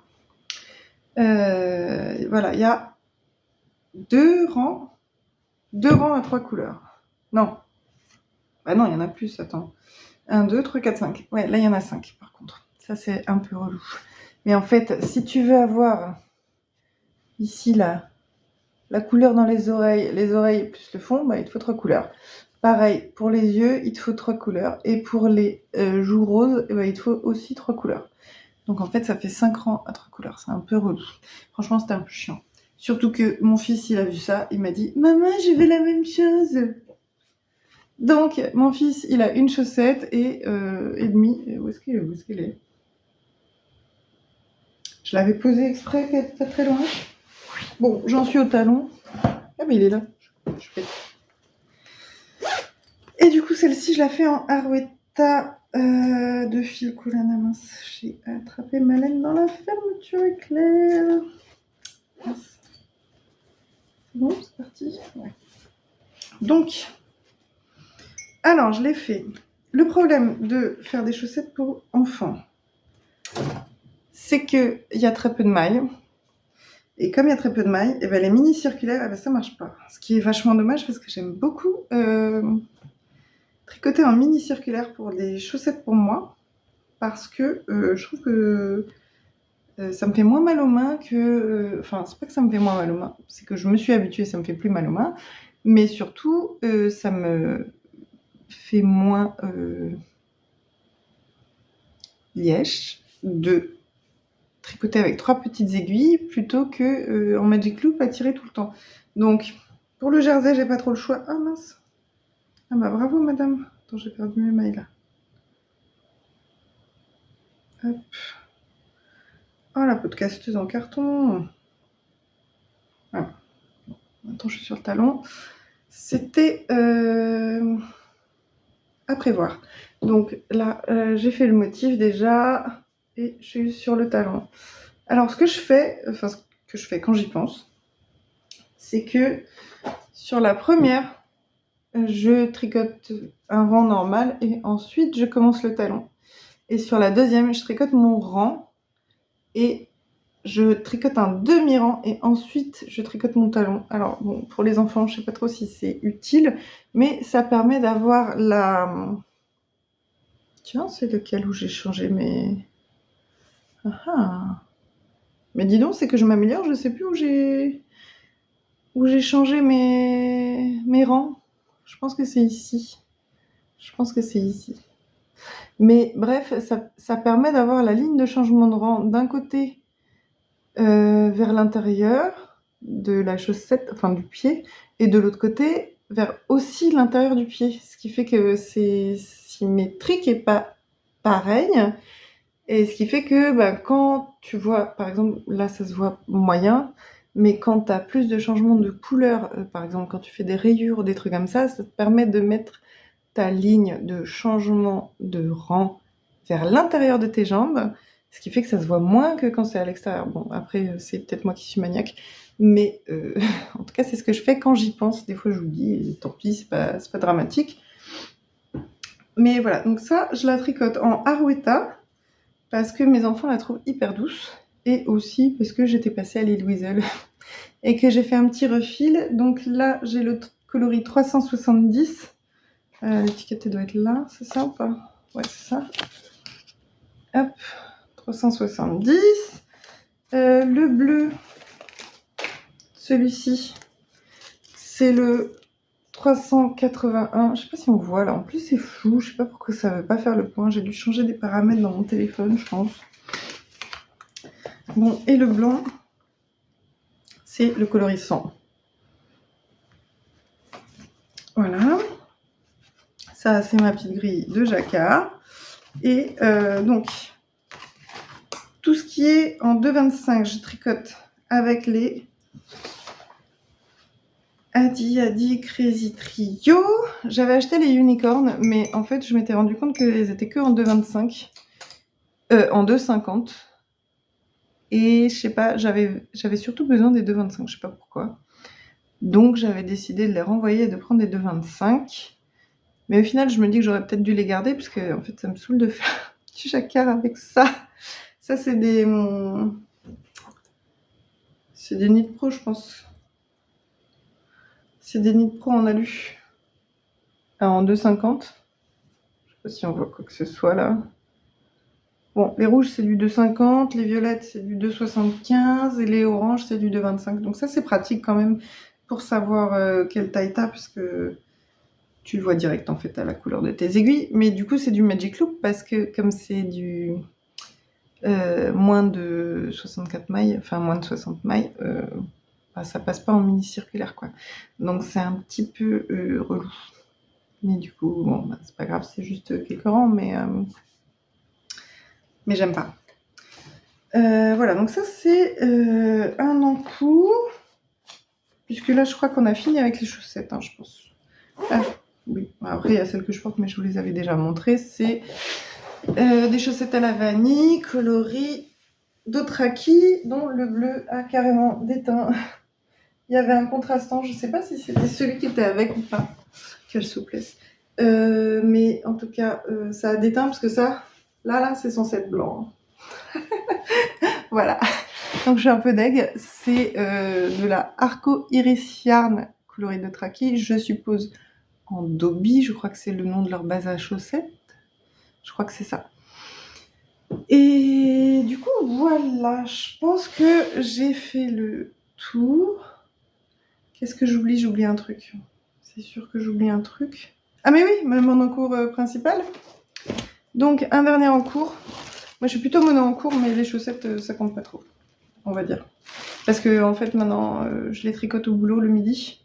Voilà, il y a deux rangs à 3 couleurs. Non. Bah non, il y en a plus, attends. 1, 2, 3, 4, 5. Ouais, là, il y en a 5, par contre. Ça, c'est un peu relou. Mais en fait, si tu veux avoir ici, là, la couleur dans les oreilles plus le fond, bah, il te faut 3 couleurs. Pareil, pour les yeux, il te faut 3 couleurs. Et pour les joues roses, bah, il te faut aussi 3 couleurs. Donc en fait, ça fait 5 rangs à 3 couleurs. C'est un peu relou. Franchement, c'était un peu chiant. Surtout que mon fils, il a vu ça, il m'a dit « Maman, je veux la même chose !» Donc, mon fils, il a une chaussette et demi. Où est-ce qu'elle est? Je l'avais posée exprès qu'elle n'est pas très loin. Bon, j'en suis au talon. Ah, mais il est là. Et du coup, celle-ci, je la fais en Arouetta de fil Colana. Mince, j'ai attrapé ma laine dans la fermeture éclair. Mince. C'est bon, c'est parti. Ouais. Donc, alors, je l'ai fait. Le problème de faire des chaussettes pour enfants, c'est qu'il y a très peu de mailles. Et comme il y a très peu de mailles, et ben les mini circulaires, eh ben ça marche pas. Ce qui est vachement dommage parce que j'aime beaucoup tricoter en mini circulaire pour des chaussettes pour moi. Parce que je trouve que ça me fait moins mal aux mains que... Enfin, c'est pas que ça me fait moins mal aux mains, c'est que je me suis habituée, ça me fait plus mal aux mains. Mais surtout, ça me fait moins lièche de tricoter avec 3 petites aiguilles plutôt que en Magic Loop à tirer tout le temps. Donc, pour le jersey, j'ai pas trop le choix. Ah mince. Ah bah bravo madame. Attends, j'ai perdu mes mailles là. Hop. Oh la podcasteuse en carton. Voilà. Attends, je suis sur le talon. C'était à prévoir. Donc là, j'ai fait le motif déjà et je suis sur le talon. Alors ce que je fais quand j'y pense, c'est que sur la première, je tricote un rang normal et ensuite je commence le talon. Et sur la deuxième, je tricote mon rang et je tricote un demi-rang et ensuite je tricote mon talon. Alors bon, pour les enfants, je sais pas trop si c'est utile, mais ça permet d'avoir la... Tiens, c'est lequel où j'ai changé mes... Ah. Mais dis donc, c'est que je m'améliore, je sais plus où j'ai changé mes rangs. Je pense que c'est ici. Mais bref, ça permet d'avoir la ligne de changement de rang d'un côté vers l'intérieur de la chaussette, enfin du pied, et de l'autre côté vers aussi l'intérieur du pied. Ce qui fait que c'est symétrique et pas pareil. Et ce qui fait que quand tu vois, par exemple, là ça se voit moyen, mais quand tu as plus de changements de couleur, par exemple quand tu fais des rayures, des trucs comme ça te permet de mettre ta ligne de changement de rang vers l'intérieur de tes jambes, ce qui fait que ça se voit moins que quand c'est à l'extérieur. Bon, après, c'est peut-être moi qui suis maniaque, mais en tout cas, c'est ce que je fais quand j'y pense. Des fois, j'oublie, et tant pis, c'est pas dramatique. Mais voilà, donc ça, je la tricote en Arouetta, parce que mes enfants la trouvent hyper douce, et aussi parce que j'étais passée à l'île Weasel, et que j'ai fait un petit refil. Donc là, j'ai le coloris 370, L'étiquette, elle doit être là, c'est ça ou pas? Ouais, c'est ça. Hop, 370. Le bleu, celui-ci, c'est le 381. Je sais pas si on voit là. En plus, c'est flou. Je sais pas pourquoi ça veut pas faire le point. J'ai dû changer des paramètres dans mon téléphone, je pense. Bon, et le blanc, c'est le coloris 100. Voilà. Ça, c'est ma petite grille de jacquard. Et donc, tout ce qui est en 2,25, je tricote avec les Adi Crazy Trio. J'avais acheté les unicornes, mais en fait, je m'étais rendu compte qu'elles étaient que en 2,25. En 2,50. Et je sais pas, j'avais surtout besoin des 2,25, je sais pas pourquoi. Donc, j'avais décidé de les renvoyer et de prendre des 2,25. Mais au final, je me dis que j'aurais peut-être dû les garder parce que en fait, ça me saoule de faire du jacquard avec ça. Ça, c'est des Knit Pro, je pense. C'est des Knit Pro en alu. Alors, en 2,50. Je sais pas si on voit quoi que ce soit là. Bon, les rouges, c'est du 2,50. Les violettes, c'est du 2,75. Et les oranges, c'est du 2,25. Donc ça, c'est pratique quand même pour savoir quelle taille t'as parce que tu le vois direct en fait à la couleur de tes aiguilles. Mais du coup, c'est du Magic Loop parce que comme c'est du moins de 64 mailles, enfin moins de 60 mailles, bah, ça passe pas en mini circulaire quoi. Donc c'est un petit peu relou. Mais du coup, bon, bah, c'est pas grave, c'est juste quelques rangs, mais j'aime pas. Voilà, donc ça c'est un en cours. Puisque là, je crois qu'on a fini avec les chaussettes, hein, je pense. Ah, oui, après, il y a celles que je porte, mais je vous les avais déjà montrées. C'est des chaussettes à la vanille, coloris Dothraki, dont le bleu a carrément déteint. Il y avait un contrastant, je ne sais pas si c'était celui qui était avec ou pas. Quelle souplesse. Mais en tout cas, ça a déteint parce que ça, là, c'est censé être blanc. Voilà. Donc je suis un peu deg. C'est de la Arco Iris Yarn coloris Dothraki, je suppose en Dobby, je crois que c'est le nom de leur base à chaussettes. Je crois que c'est ça. Et du coup, voilà, je pense que j'ai fait le tour. Qu'est-ce que j'oublie? J'oublie un truc. C'est sûr que j'oublie un truc. Ah mais oui, mon encours principal. Donc un dernier encours. Moi je suis plutôt mono encours, mais les chaussettes ça compte pas trop, on va dire. Parce que en fait maintenant je les tricote au boulot le midi.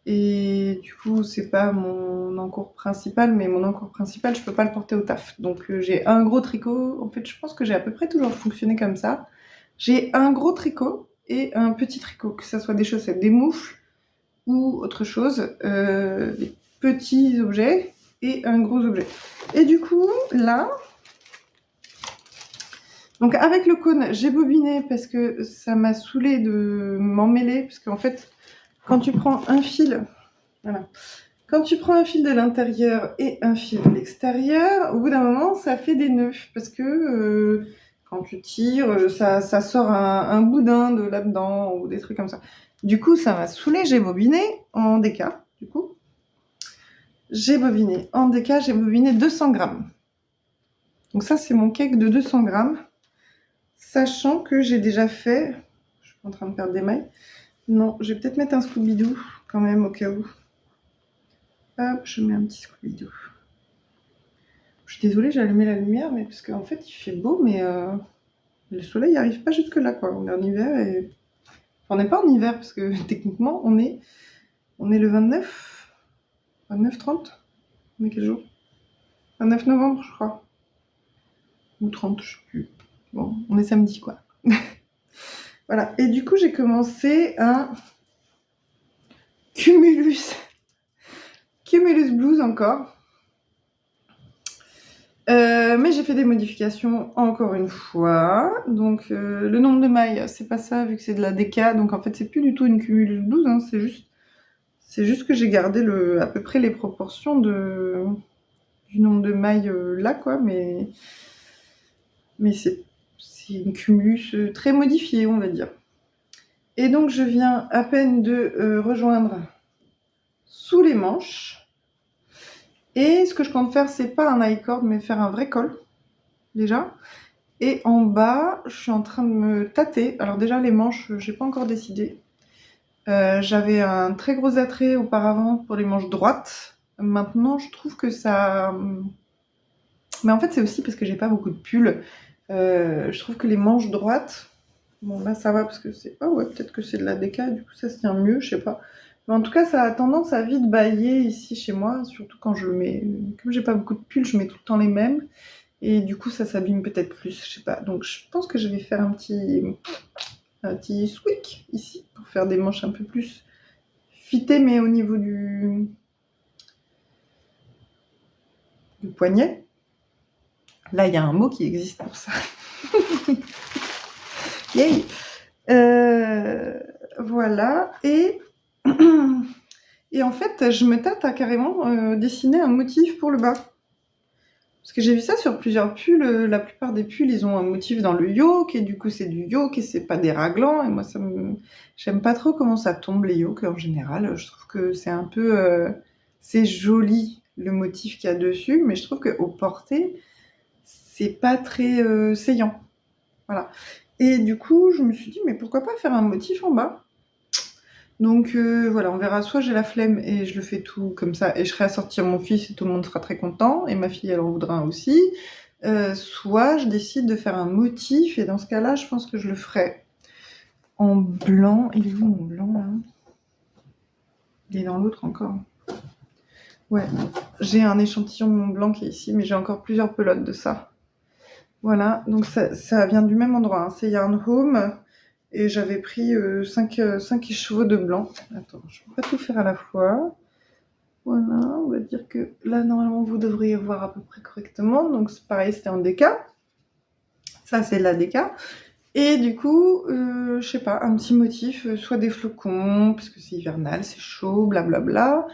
Et du coup, c'est pas mon encours principal, mais mon encours principal, je peux pas le porter au taf. Donc j'ai un gros tricot. En fait, je pense que j'ai à peu près toujours fonctionné comme ça. J'ai un gros tricot et un petit tricot, que ce soit des chaussettes, des moufles ou autre chose, des petits objets et un gros objet. Et du coup, là, donc avec le cône, j'ai bobiné parce que ça m'a saoulé de m'emmêler, parce qu'en fait, quand tu prends un fil, voilà. Quand tu prends un fil de l'intérieur et un fil de l'extérieur, au bout d'un moment, ça fait des nœuds. Parce que quand tu tires, ça sort un boudin de là-dedans ou des trucs comme ça. Du coup, ça m'a saoulé. J'ai bobiné en DK. Du coup, j'ai bobiné en DK. J'ai bobiné 200 grammes. Donc ça, c'est mon cake de 200 grammes. Sachant que j'ai déjà fait... Je suis en train de perdre des mailles. Non, je vais peut-être mettre un Scooby-Doo quand même au cas où. Hop, je mets un petit Scooby-Doo. Je suis désolée, j'ai allumé la lumière, mais parce qu'en fait, il fait beau, mais le soleil n'arrive pas jusque-là, quoi. On est en hiver et... Enfin, on n'est pas en hiver, parce que techniquement, on est le 29, 29-30. On est quel jour? 29 novembre, je crois. Ou 30, je sais plus. Bon, on est samedi, quoi. Voilà, et du coup, j'ai commencé un Cumulus Blues encore. Mais j'ai fait des modifications encore une fois. Donc le nombre de mailles, c'est pas ça vu que c'est de la DK. Donc en fait c'est plus du tout une Cumulus Blues, hein, c'est juste que j'ai gardé à peu près les proportions du nombre de mailles là quoi. Mais c'est une Cumulus très modifiée on va dire. Et donc je viens à peine de rejoindre sous les manches. Et ce que je compte faire, c'est pas un i-cord, mais faire un vrai col, déjà. Et en bas, je suis en train de me tâter. Alors déjà, les manches, j'ai pas encore décidé. J'avais un très gros attrait auparavant pour les manches droites. Maintenant, je trouve que ça... Mais en fait, c'est aussi parce que j'ai pas beaucoup de pulls. Je trouve que les manches droites... Bon, là, ça va parce que c'est... Ah ouais, peut-être que c'est de la déca, du coup, ça se tient mieux, je sais pas. Mais en tout cas, ça a tendance à vite bailler ici chez moi, surtout quand je mets... Comme j'ai pas beaucoup de pulls, je mets tout le temps les mêmes. Et du coup, ça s'abîme peut-être plus, je sais pas. Donc, je pense que je vais faire un petit swick ici pour faire des manches un peu plus fitées, mais au niveau du poignet. Là, il y a un mot qui existe pour ça. Yay! Voilà. Et en fait, je me tâte à carrément dessiner un motif pour le bas. Parce que j'ai vu ça sur plusieurs pulls. La plupart des pulls, ils ont un motif dans le yoke, et du coup, c'est du yoke et c'est pas des raglans. Et moi, j'aime pas trop comment ça tombe les yokes en général. Je trouve que c'est un peu. C'est joli le motif qu'il y a dessus, mais je trouve qu'au porté, c'est pas très saillant. Voilà. Et du coup, je me suis dit, mais pourquoi pas faire un motif en bas? Donc voilà, on verra. Soit j'ai la flemme et je le fais tout comme ça et je ferai assortir mon fils et tout le monde sera très content et ma fille elle en voudra un aussi. Soit je décide de faire un motif et dans ce cas-là, je pense que je le ferai en blanc. Il est où mon blanc là? Il est dans l'autre encore. Ouais, j'ai un échantillon de mon blanc qui est ici, mais j'ai encore plusieurs pelotes de ça. Voilà, donc ça vient du même endroit, hein. C'est Yarn Home. Et j'avais pris 5 écheveaux de blanc. Attends, je ne peux pas tout faire à la fois. Voilà, on va dire que là, normalement, vous devriez voir à peu près correctement. Donc, c'est pareil, c'était en déca. Ça, c'est la déca. Et du coup, je sais pas, un petit motif, soit des flocons, parce que c'est hivernal, c'est chaud, blablabla.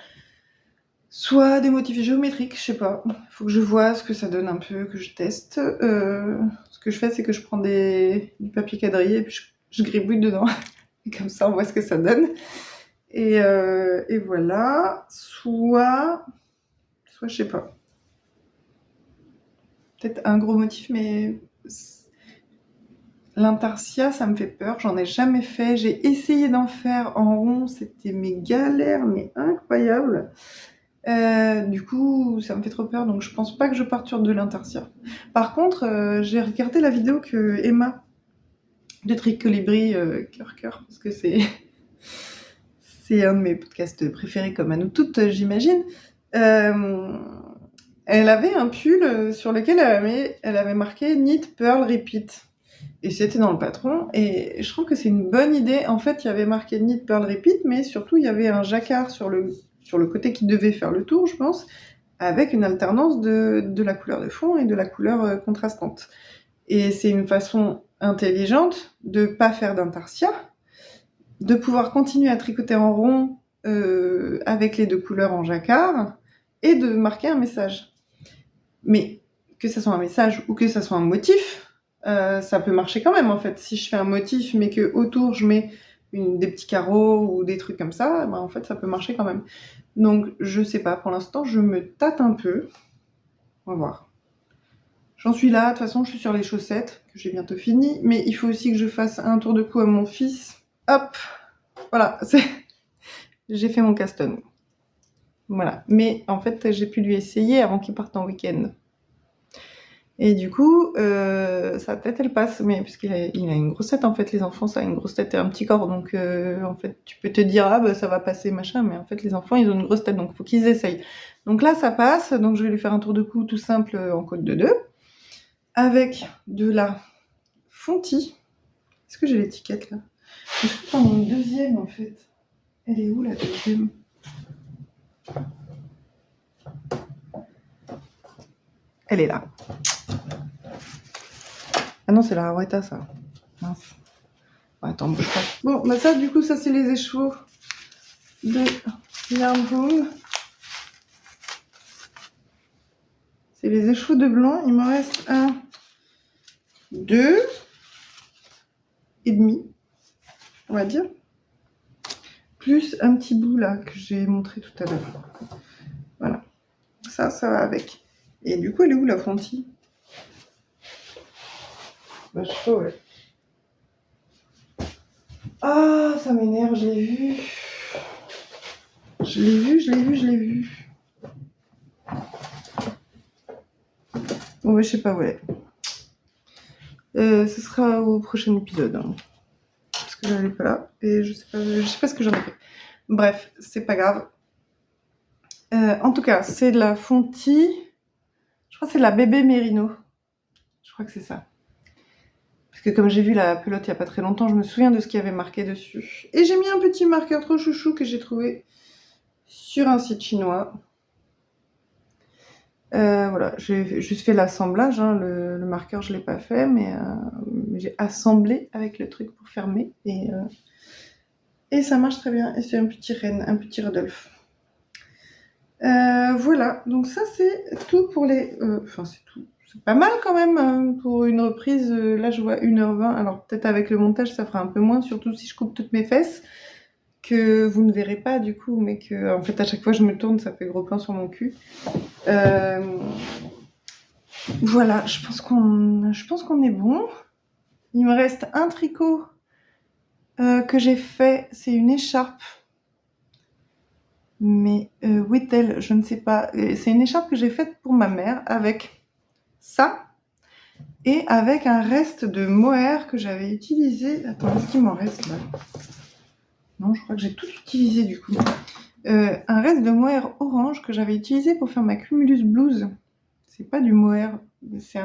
Soit des motifs géométriques, je sais pas. Il faut que je vois ce que ça donne un peu, que je teste. Ce que je fais, c'est que je prends du papier quadrillé et puis je gribouille dedans. Et comme ça, on voit ce que ça donne. Et voilà. Soit, je sais pas. Peut-être un gros motif, mais l'intarsia, ça me fait peur. J'en ai jamais fait. J'ai essayé d'en faire en rond. C'était mes galères, mais incroyables. Du coup, ça me fait trop peur, donc je pense pas que je parte sur de l'intarsia. Par contre, j'ai regardé la vidéo que Emma de Trick Colibri, cœur, parce que c'est un de mes podcasts préférés, comme à nous toutes, j'imagine. Elle avait un pull sur lequel elle avait marqué Knit, Pearl, Repeat. Et c'était dans le patron, et je trouve que c'est une bonne idée. En fait, il y avait marqué Knit, Pearl, Repeat, mais surtout, il y avait un jacquard sur le côté qui devait faire le tour, je pense, avec une alternance de la couleur de fond et de la couleur contrastante. Et c'est une façon intelligente de pas faire d'intarsia, de pouvoir continuer à tricoter en rond avec les deux couleurs en jacquard et de marquer un message. Mais que ça soit un message ou que ça soit un motif, ça peut marcher quand même en fait. Si je fais un motif mais que autour je mets des petits carreaux ou des trucs comme ça, ben, en fait ça peut marcher quand même. Donc je sais pas, pour l'instant je me tâte un peu. On va voir. J'en suis là, de toute façon je suis sur les chaussettes, que j'ai bientôt fini, mais il faut aussi que je fasse un tour de cou à mon fils. Hop, voilà, j'ai fait mon caston. Voilà, mais en fait j'ai pu lui essayer avant qu'il parte en week-end. Et du coup, sa tête, elle passe, mais puisqu'il a une grosse tête, en fait, les enfants, ça a une grosse tête et un petit corps, donc en fait, tu peux te dire, ah bah ça va passer, machin, mais en fait, les enfants, ils ont une grosse tête, donc il faut qu'ils essayent. Donc là, ça passe, donc je vais lui faire un tour de cou tout simple en côte de 2, avec de la Fonty. Est-ce que j'ai l'étiquette, là? Je peux prendre une deuxième, en fait. Elle est où, la deuxième? Elle est là. Ah non, c'est la Arweta, ça. Mince. Bon, attends, bouge pas. Bon, bah ça, du coup, ça, c'est les écheveaux de Yarn Home. C'est les écheveaux de blanc. Il me reste 1, 2 et demi, on va dire. Plus un petit bout, là, que j'ai montré tout à l'heure. Voilà. ça va avec. Et du coup, elle est où la Fonty? Bah, je sais pas, ouais. Ah, ça m'énerve, je l'ai vu. Je l'ai vu. Ouais, je sais pas, ouais. Ce sera au prochain épisode. Hein. Parce que j'allais pas là. Et je sais pas ce que j'en ai fait. Bref, c'est pas grave. En tout cas, c'est de la Fonty. Je crois que c'est de la bébé Mérino. Je crois que c'est ça. Parce que comme j'ai vu la pelote il y a pas très longtemps, je me souviens de ce qu'il y avait marqué dessus. Et j'ai mis un petit marqueur trop chouchou que j'ai trouvé sur un site chinois. Voilà, j'ai juste fait l'assemblage. Hein. Le marqueur, je l'ai pas fait, mais j'ai assemblé avec le truc pour fermer. Et ça marche très bien. Et c'est un petit renne, un petit Rodolphe. Voilà, donc ça c'est tout pour les... Enfin c'est tout. C'est pas mal quand même pour une reprise. Là je vois 1h20. Alors peut-être avec le montage ça fera un peu moins, surtout si je coupe toutes mes fesses. Que vous ne verrez pas du coup, mais que en fait à chaque fois je me tourne, ça fait gros plan sur mon cul. Voilà, je pense qu'on est bon. Il me reste un tricot que j'ai fait, c'est une écharpe. Mais où est-elle? Je ne sais pas. C'est une écharpe que j'ai faite pour ma mère avec ça et avec un reste de mohair que j'avais utilisé. Attends, est-ce qu'il m'en reste là? Non, je crois que j'ai tout utilisé du coup. Un reste de mohair orange que j'avais utilisé pour faire ma cumulus blouse. C'est pas du mohair, c'est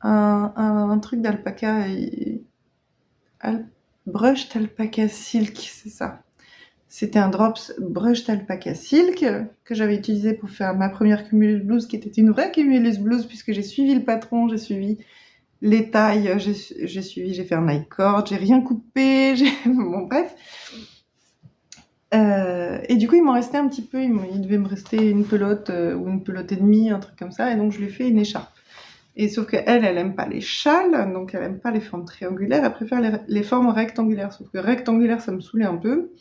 un truc d'alpaca et brushed alpaca silk, c'est ça. C'était un drops brushed alpaca silk que j'avais utilisé pour faire ma première cumulus blouse, qui était une vraie cumulus blouse puisque j'ai suivi le patron, j'ai suivi les tailles, j'ai fait un high cord, j'ai rien coupé, bon bref. Et du coup, il m'en restait un petit peu, il devait me rester une pelote ou une pelote et demie, un truc comme ça, et donc je lui ai fait une écharpe. Et sauf qu'elle aime pas les châles, donc elle aime pas les formes triangulaires, elle préfère les formes rectangulaires. Sauf que rectangulaire, ça me saoulait un peu.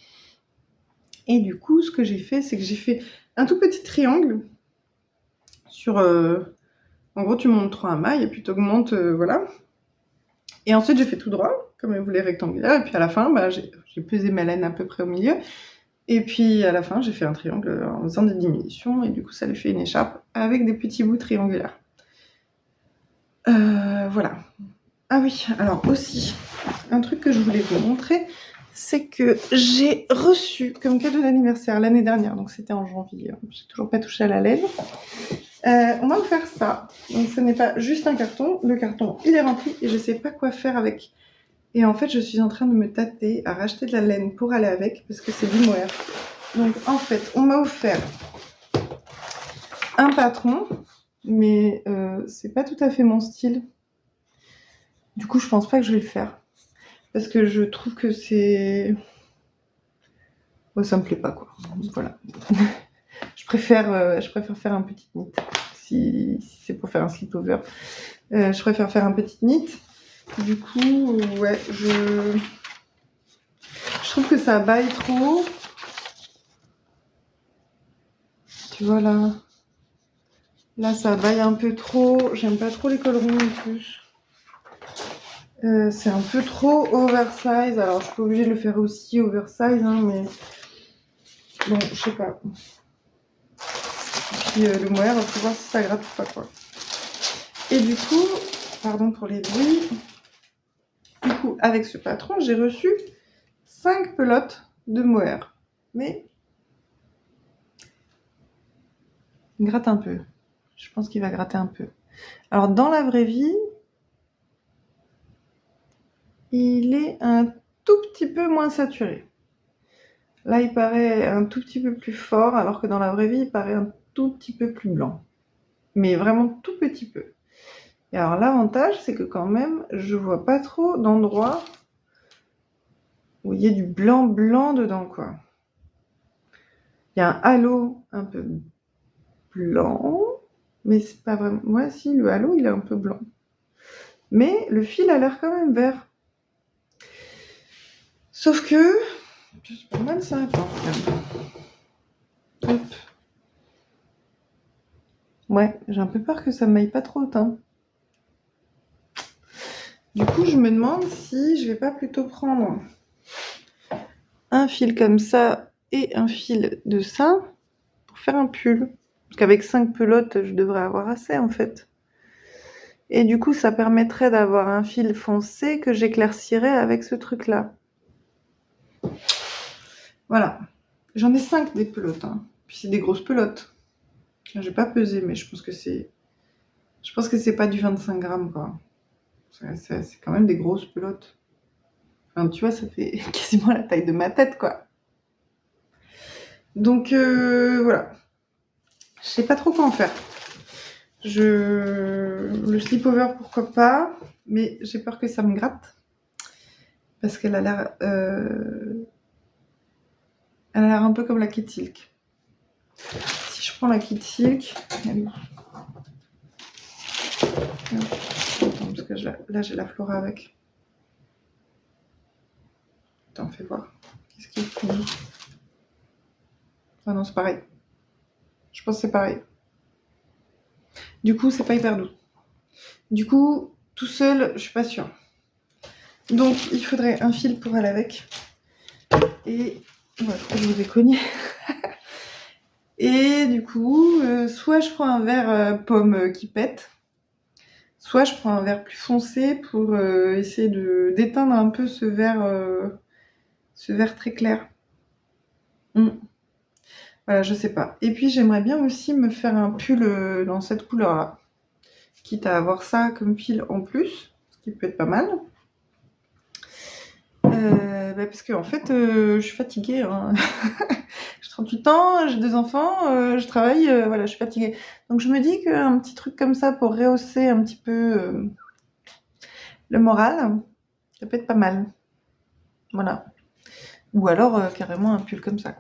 Et du coup, ce que j'ai fait, c'est que j'ai fait un tout petit triangle sur... en gros, tu montes 3 mailles et puis tu augmentes, voilà. Et ensuite, j'ai fait tout droit, comme elle voulait rectangulaire. Et puis à la fin, bah, j'ai pesé ma laine à peu près au milieu. Et puis à la fin, j'ai fait un triangle en faisant des diminutions. Et du coup, ça lui fait une écharpe avec des petits bouts triangulaires. Voilà. Ah oui, alors aussi, un truc que je voulais vous montrer, c'est que j'ai reçu comme cadeau d'anniversaire l'année dernière, donc c'était en janvier, j'ai toujours pas touché à la laine. On m'a offert ça, donc ce n'est pas juste un carton, le carton il est rempli et je sais pas quoi faire avec. Et en fait, je suis en train de me tâter à racheter de la laine pour aller avec, parce que c'est du mohair. Donc en fait, on m'a offert un patron, mais c'est pas tout à fait mon style. Du coup, je pense pas que je vais le faire. Parce que je trouve que c'est... Ouais, ça me plaît pas, quoi. Voilà. je préfère faire un petit knit. Si c'est pour faire un slip-over. Je préfère faire un petit knit. Du coup, ouais, je trouve que ça baille trop. Tu vois, là. Là, ça baille un peu trop. J'aime pas trop les cols ronds en plus. C'est un peu trop oversize. Alors, je suis pas obligée de le faire aussi oversize, hein, mais... Bon, je sais pas. Puis le mohair, il faut voir si ça gratte ou pas, quoi. Et du coup, pardon pour les bruits, du coup, avec ce patron, j'ai reçu 5 pelotes de mohair. Mais il gratte un peu. Je pense qu'il va gratter un peu. Alors, dans la vraie vie, il est un tout petit peu moins saturé. Là, il paraît un tout petit peu plus fort, alors que dans la vraie vie, il paraît un tout petit peu plus blanc. Mais vraiment tout petit peu. Et alors, l'avantage, c'est que quand même, je vois pas trop d'endroits où il y a du blanc dedans, quoi. Il y a un halo un peu blanc, mais c'est pas vraiment... Ouais, si, le halo, il est un peu blanc. Mais le fil a l'air quand même vert. Sauf que... C'est pas mal ça, attends, regarde. Hop. Ouais, j'ai un peu peur que ça m'aille pas trop haut, hein. Du coup, je me demande si je vais pas plutôt prendre un fil comme ça et un fil de ça pour faire un pull. Parce qu'avec 5 pelotes, je devrais avoir assez en fait. Et du coup, ça permettrait d'avoir un fil foncé que j'éclaircirais avec ce truc-là. Voilà. J'en ai 5 des pelotes, hein. Puis c'est des grosses pelotes. J'ai pas pesé, mais je pense que c'est... Je pense que c'est pas du 25 grammes, quoi. C'est quand même des grosses pelotes. Enfin, tu vois, ça fait quasiment la taille de ma tête, quoi. Donc, voilà. Je sais pas trop quoi en faire. Le slip-over, pourquoi pas, mais j'ai peur que ça me gratte. Parce qu'elle a l'air... Elle a l'air un peu comme la Kid Silk. Si je prends la Kid Silk... Attends, parce que là, j'ai la Flora avec. Attends, fais voir. Qu'est-ce qu'il faut? Ah non, c'est pareil. Je pense que c'est pareil. Du coup, c'est pas hyper doux. Du coup, tout seul, je suis pas sûre. Donc, il faudrait un fil pour aller avec. Et... Ouais, je vous ai cogné. Et du coup, soit je prends un verre pomme qui pète, soit je prends un verre plus foncé pour essayer d'éteindre un peu ce verre très clair. Voilà, je sais pas. Et puis j'aimerais bien aussi me faire un pull dans cette couleur-là, quitte à avoir ça comme fil en plus, ce qui peut être pas mal. Parce que en fait, je suis fatiguée, hein. J'ai 38 ans, j'ai 2 enfants, je travaille, voilà, je suis fatiguée. Donc je me dis qu'un petit truc comme ça pour rehausser un petit peu le moral, ça peut être pas mal. Voilà. Ou alors carrément un pull comme ça.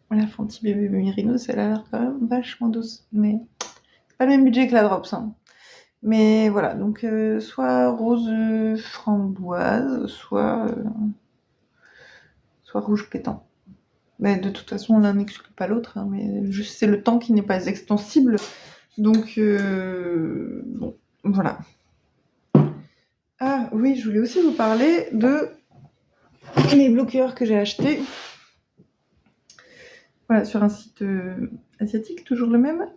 La Fenty Bébé Mérino, ça a l'air quand même vachement douce. Mais c'est pas le même budget que la Drops, hein. Mais voilà, donc soit rose framboise, soit rouge pétant. Mais de toute façon, l'un n'exclut pas l'autre, hein, mais juste c'est le temps qui n'est pas extensible. Donc, bon, voilà. Ah oui, je voulais aussi vous parler de mes bloqueurs que j'ai achetés. Voilà, sur un site asiatique, toujours le même.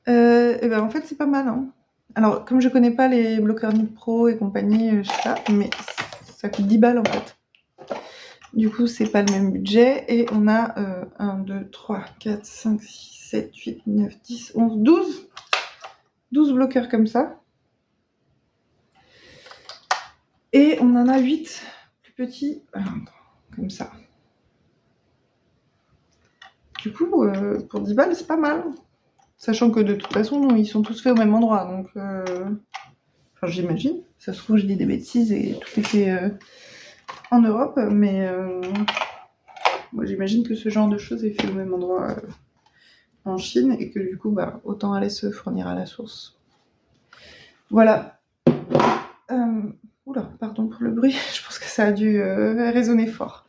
Et ben en fait, c'est pas mal, hein. Alors, comme je connais pas les bloqueurs Nip Pro et compagnie, je sais pas, mais ça coûte 10 balles en fait. Du coup, c'est pas le même budget. Et on a 1, 2, 3, 4, 5, 6, 7, 8, 9, 10, 11, 12. 12 bloqueurs comme ça. Et on en a 8 plus petits, comme ça. Du coup, pour 10 balles, c'est pas mal. Sachant que de toute façon, ils sont tous faits au même endroit. Donc, enfin, j'imagine. Ça se trouve, je dis des bêtises et tout est fait en Europe. Mais moi, j'imagine que ce genre de choses est fait au même endroit en Chine. Et que du coup, bah, autant aller se fournir à la source. Voilà. Oula, pardon pour le bruit. Je pense que ça a dû résonner fort.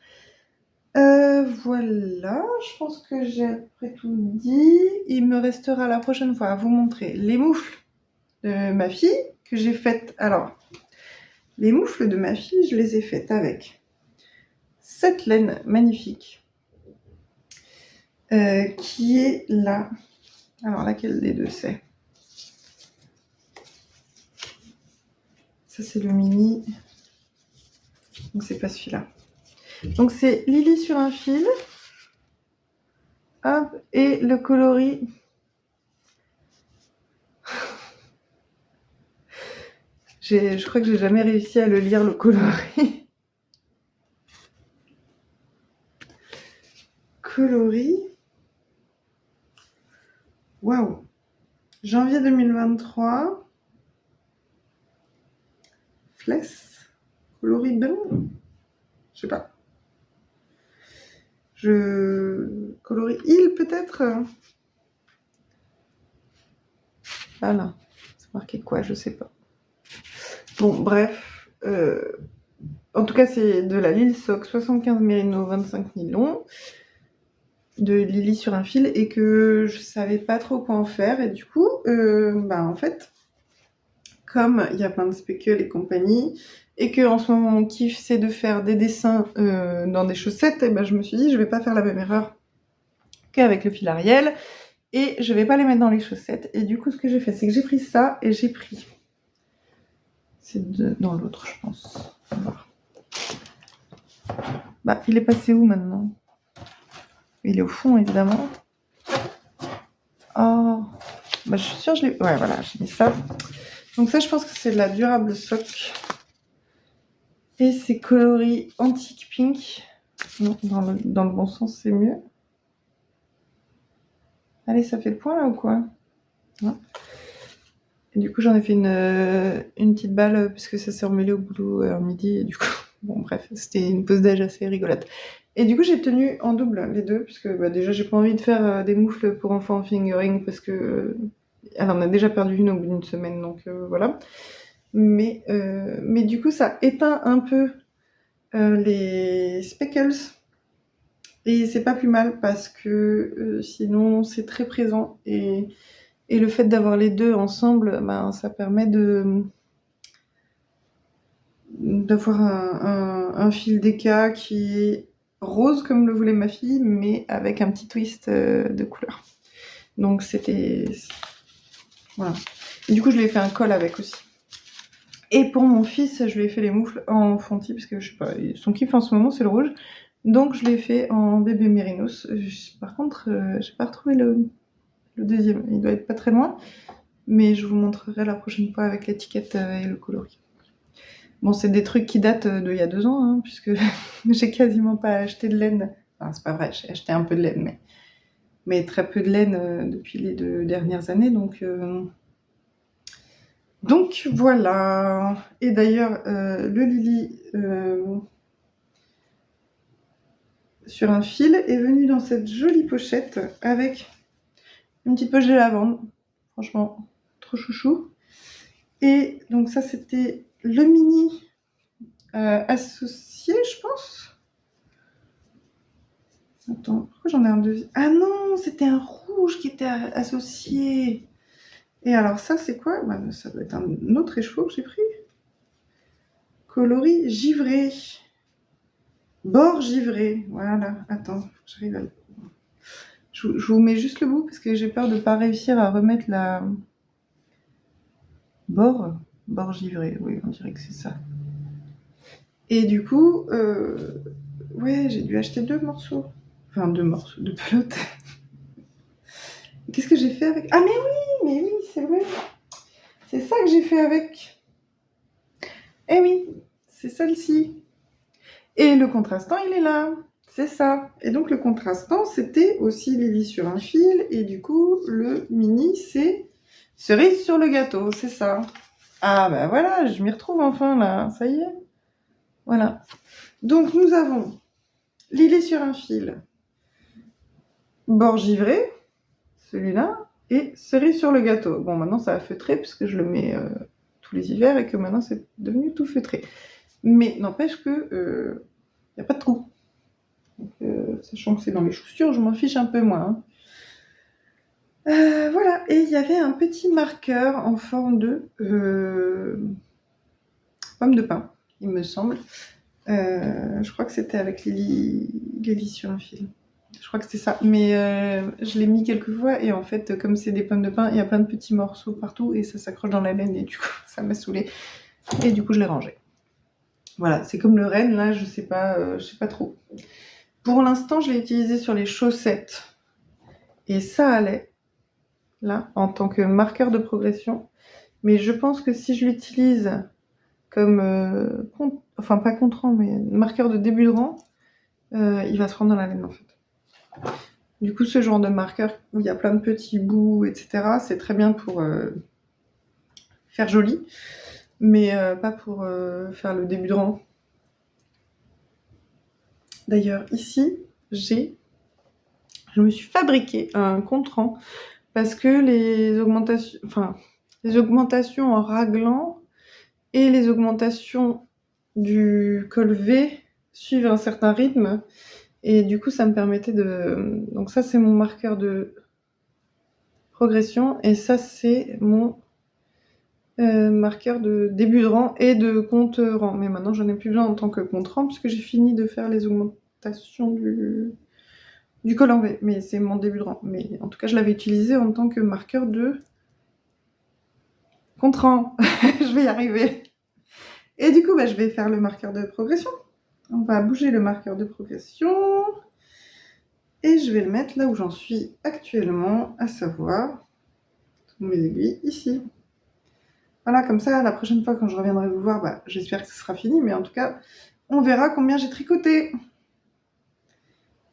Voilà, je pense que j'ai à peu près tout dit. Il me restera la prochaine fois à vous montrer les moufles de ma fille que j'ai faites. Alors, les moufles de ma fille, je les ai faites avec cette laine magnifique qui est là. Alors, laquelle des deux c'est? Ça, c'est le mini. Donc, c'est pas celui-là. Donc, c'est Lily sur un fil. Hop, et le coloris. Je crois que j'ai jamais réussi à le lire, le coloris. Coloris. Waouh. Janvier 2023. Fless. Coloris blanc. Je sais pas. Coloris île peut-être. Voilà. C'est marqué quoi, je sais pas. Bon, bref. En tout cas, c'est de la Lille Sock 75 mérino 25 nylon. de Lily sur un fil et que je savais pas trop quoi en faire. Et du coup, en fait, comme il y a plein de speckles et compagnie, et que en ce moment mon kiff c'est de faire des dessins dans des chaussettes, et ben je me suis dit je vais pas faire la même erreur qu'avec le fil Ariel, et je vais pas les mettre dans les chaussettes. Et du coup ce que j'ai fait c'est que j'ai pris ça et j'ai pris... C'est dans l'autre je pense. On va voir. Bah il est passé où maintenant? Il est au fond évidemment. Oh, bah je suis sûre je l'ai... Ouais voilà, j'ai mis ça. Donc ça je pense que c'est de la durable sock. Et c'est coloris antique pink. Non, dans le bon sens, c'est mieux. Allez, ça fait le point là ou quoi? Non. Et du coup, j'en ai fait une petite balle parce que ça s'est emmêlé au boulot à midi. Et du coup, bon, bref, c'était une pause d'âge assez rigolote. Et du coup, j'ai tenu en double les deux, puisque déjà, j'ai pas envie de faire des moufles pour enfants en fingering parce que elle en a déjà perdu une au bout d'une semaine, donc voilà. Mais du coup, ça éteint un peu les speckles. Et c'est pas plus mal parce que sinon c'est très présent et le fait d'avoir les deux ensemble, ça permet d'avoir un fil déca qui est rose comme le voulait ma fille, mais avec un petit twist de couleur. Donc c'était... Voilà. Et du coup je lui ai fait un col avec aussi. Et pour mon fils, je lui ai fait les moufles en fonti parce que je sais pas, son kiff en ce moment c'est le rouge. Donc je l'ai fait en bébé mérinos. Par contre, j'ai pas retrouvé le deuxième. Il doit être pas très loin. Mais je vous montrerai la prochaine fois avec l'étiquette et le coloris. Bon, c'est des trucs qui datent d'il y a 2 ans, hein, puisque j'ai quasiment pas acheté de laine. Enfin, c'est pas vrai, j'ai acheté un peu de laine, mais très peu de laine depuis les 2 dernières années. Donc voilà. Et d'ailleurs, le Lily sur un fil est venu dans cette jolie pochette avec une petite poche de lavande. Franchement, trop chouchou. Et donc ça, c'était le mini associé, je pense. Attends, pourquoi j'en ai un deuxième? Ah non, c'était un rouge qui était associé. Et alors ça, c'est quoi? Ça doit être un autre écheveau que j'ai pris. Coloris givré. Bord givré. Voilà. Attends, j'arrive à... Je vous mets juste le bout parce que j'ai peur de ne pas réussir à remettre la... Bord givré. Oui, on dirait que c'est ça. Et du coup, ouais, j'ai dû acheter 2 morceaux. Enfin, 2 morceaux de pelote. Qu'est-ce que j'ai fait avec? Ah mais oui, c'est vrai. C'est ça que j'ai fait avec. Eh oui, c'est celle-ci. Et le contrastant, il est là. C'est ça. Et donc le contrastant, c'était aussi Lily sur un fil. Et du coup, le mini, c'est cerise sur le gâteau. C'est ça. Ah bah voilà, je m'y retrouve enfin là. Ça y est. Voilà. Donc nous avons Lily sur un fil, bord givré, celui-là, et cerise sur le gâteau. Bon, maintenant ça a feutré puisque je le mets tous les hivers et que maintenant c'est devenu tout feutré. Mais n'empêche que y a pas de trou. Donc, sachant que c'est dans les chaussures, je m'en fiche un peu moins. Voilà, et il y avait un petit marqueur en forme de pomme de pin, il me semble. Je crois que c'était avec Lily sur un fil. Je crois que c'était ça. Mais je l'ai mis quelques fois et en fait, comme c'est des pommes de pin, il y a plein de petits morceaux partout et ça s'accroche dans la laine et du coup, ça m'a saoulée. Et du coup, je l'ai rangé. Voilà, c'est comme le renne, là, je sais pas trop. Pour l'instant, je l'ai utilisé sur les chaussettes et ça allait, là, en tant que marqueur de progression. Mais je pense que si je l'utilise comme, enfin pas contre-rang, mais marqueur de début de rang, il va se prendre dans la laine en fait. Du coup, ce genre de marqueur où il y a plein de petits bouts, etc., c'est très bien pour faire joli, mais pas pour faire le début de rang. D'ailleurs, ici, je me suis fabriqué un contre-rang parce que les augmentations en raglan et les augmentations du col V suivent un certain rythme. Et du coup, ça me permettait de... Donc ça, c'est mon marqueur de progression. Et ça, c'est mon marqueur de début de rang et de compte rang. Mais maintenant, j'en ai plus besoin en tant que compte rang puisque j'ai fini de faire les augmentations du col en V. Mais c'est mon début de rang. Mais en tout cas, je l'avais utilisé en tant que marqueur de compte rang. Je vais y arriver. Et du coup, je vais faire le marqueur de progression. On va bouger le marqueur de progression. Et je vais le mettre là où j'en suis actuellement, à savoir mes aiguilles ici. Voilà, comme ça, la prochaine fois quand je reviendrai vous voir, j'espère que ce sera fini, mais en tout cas, on verra combien j'ai tricoté.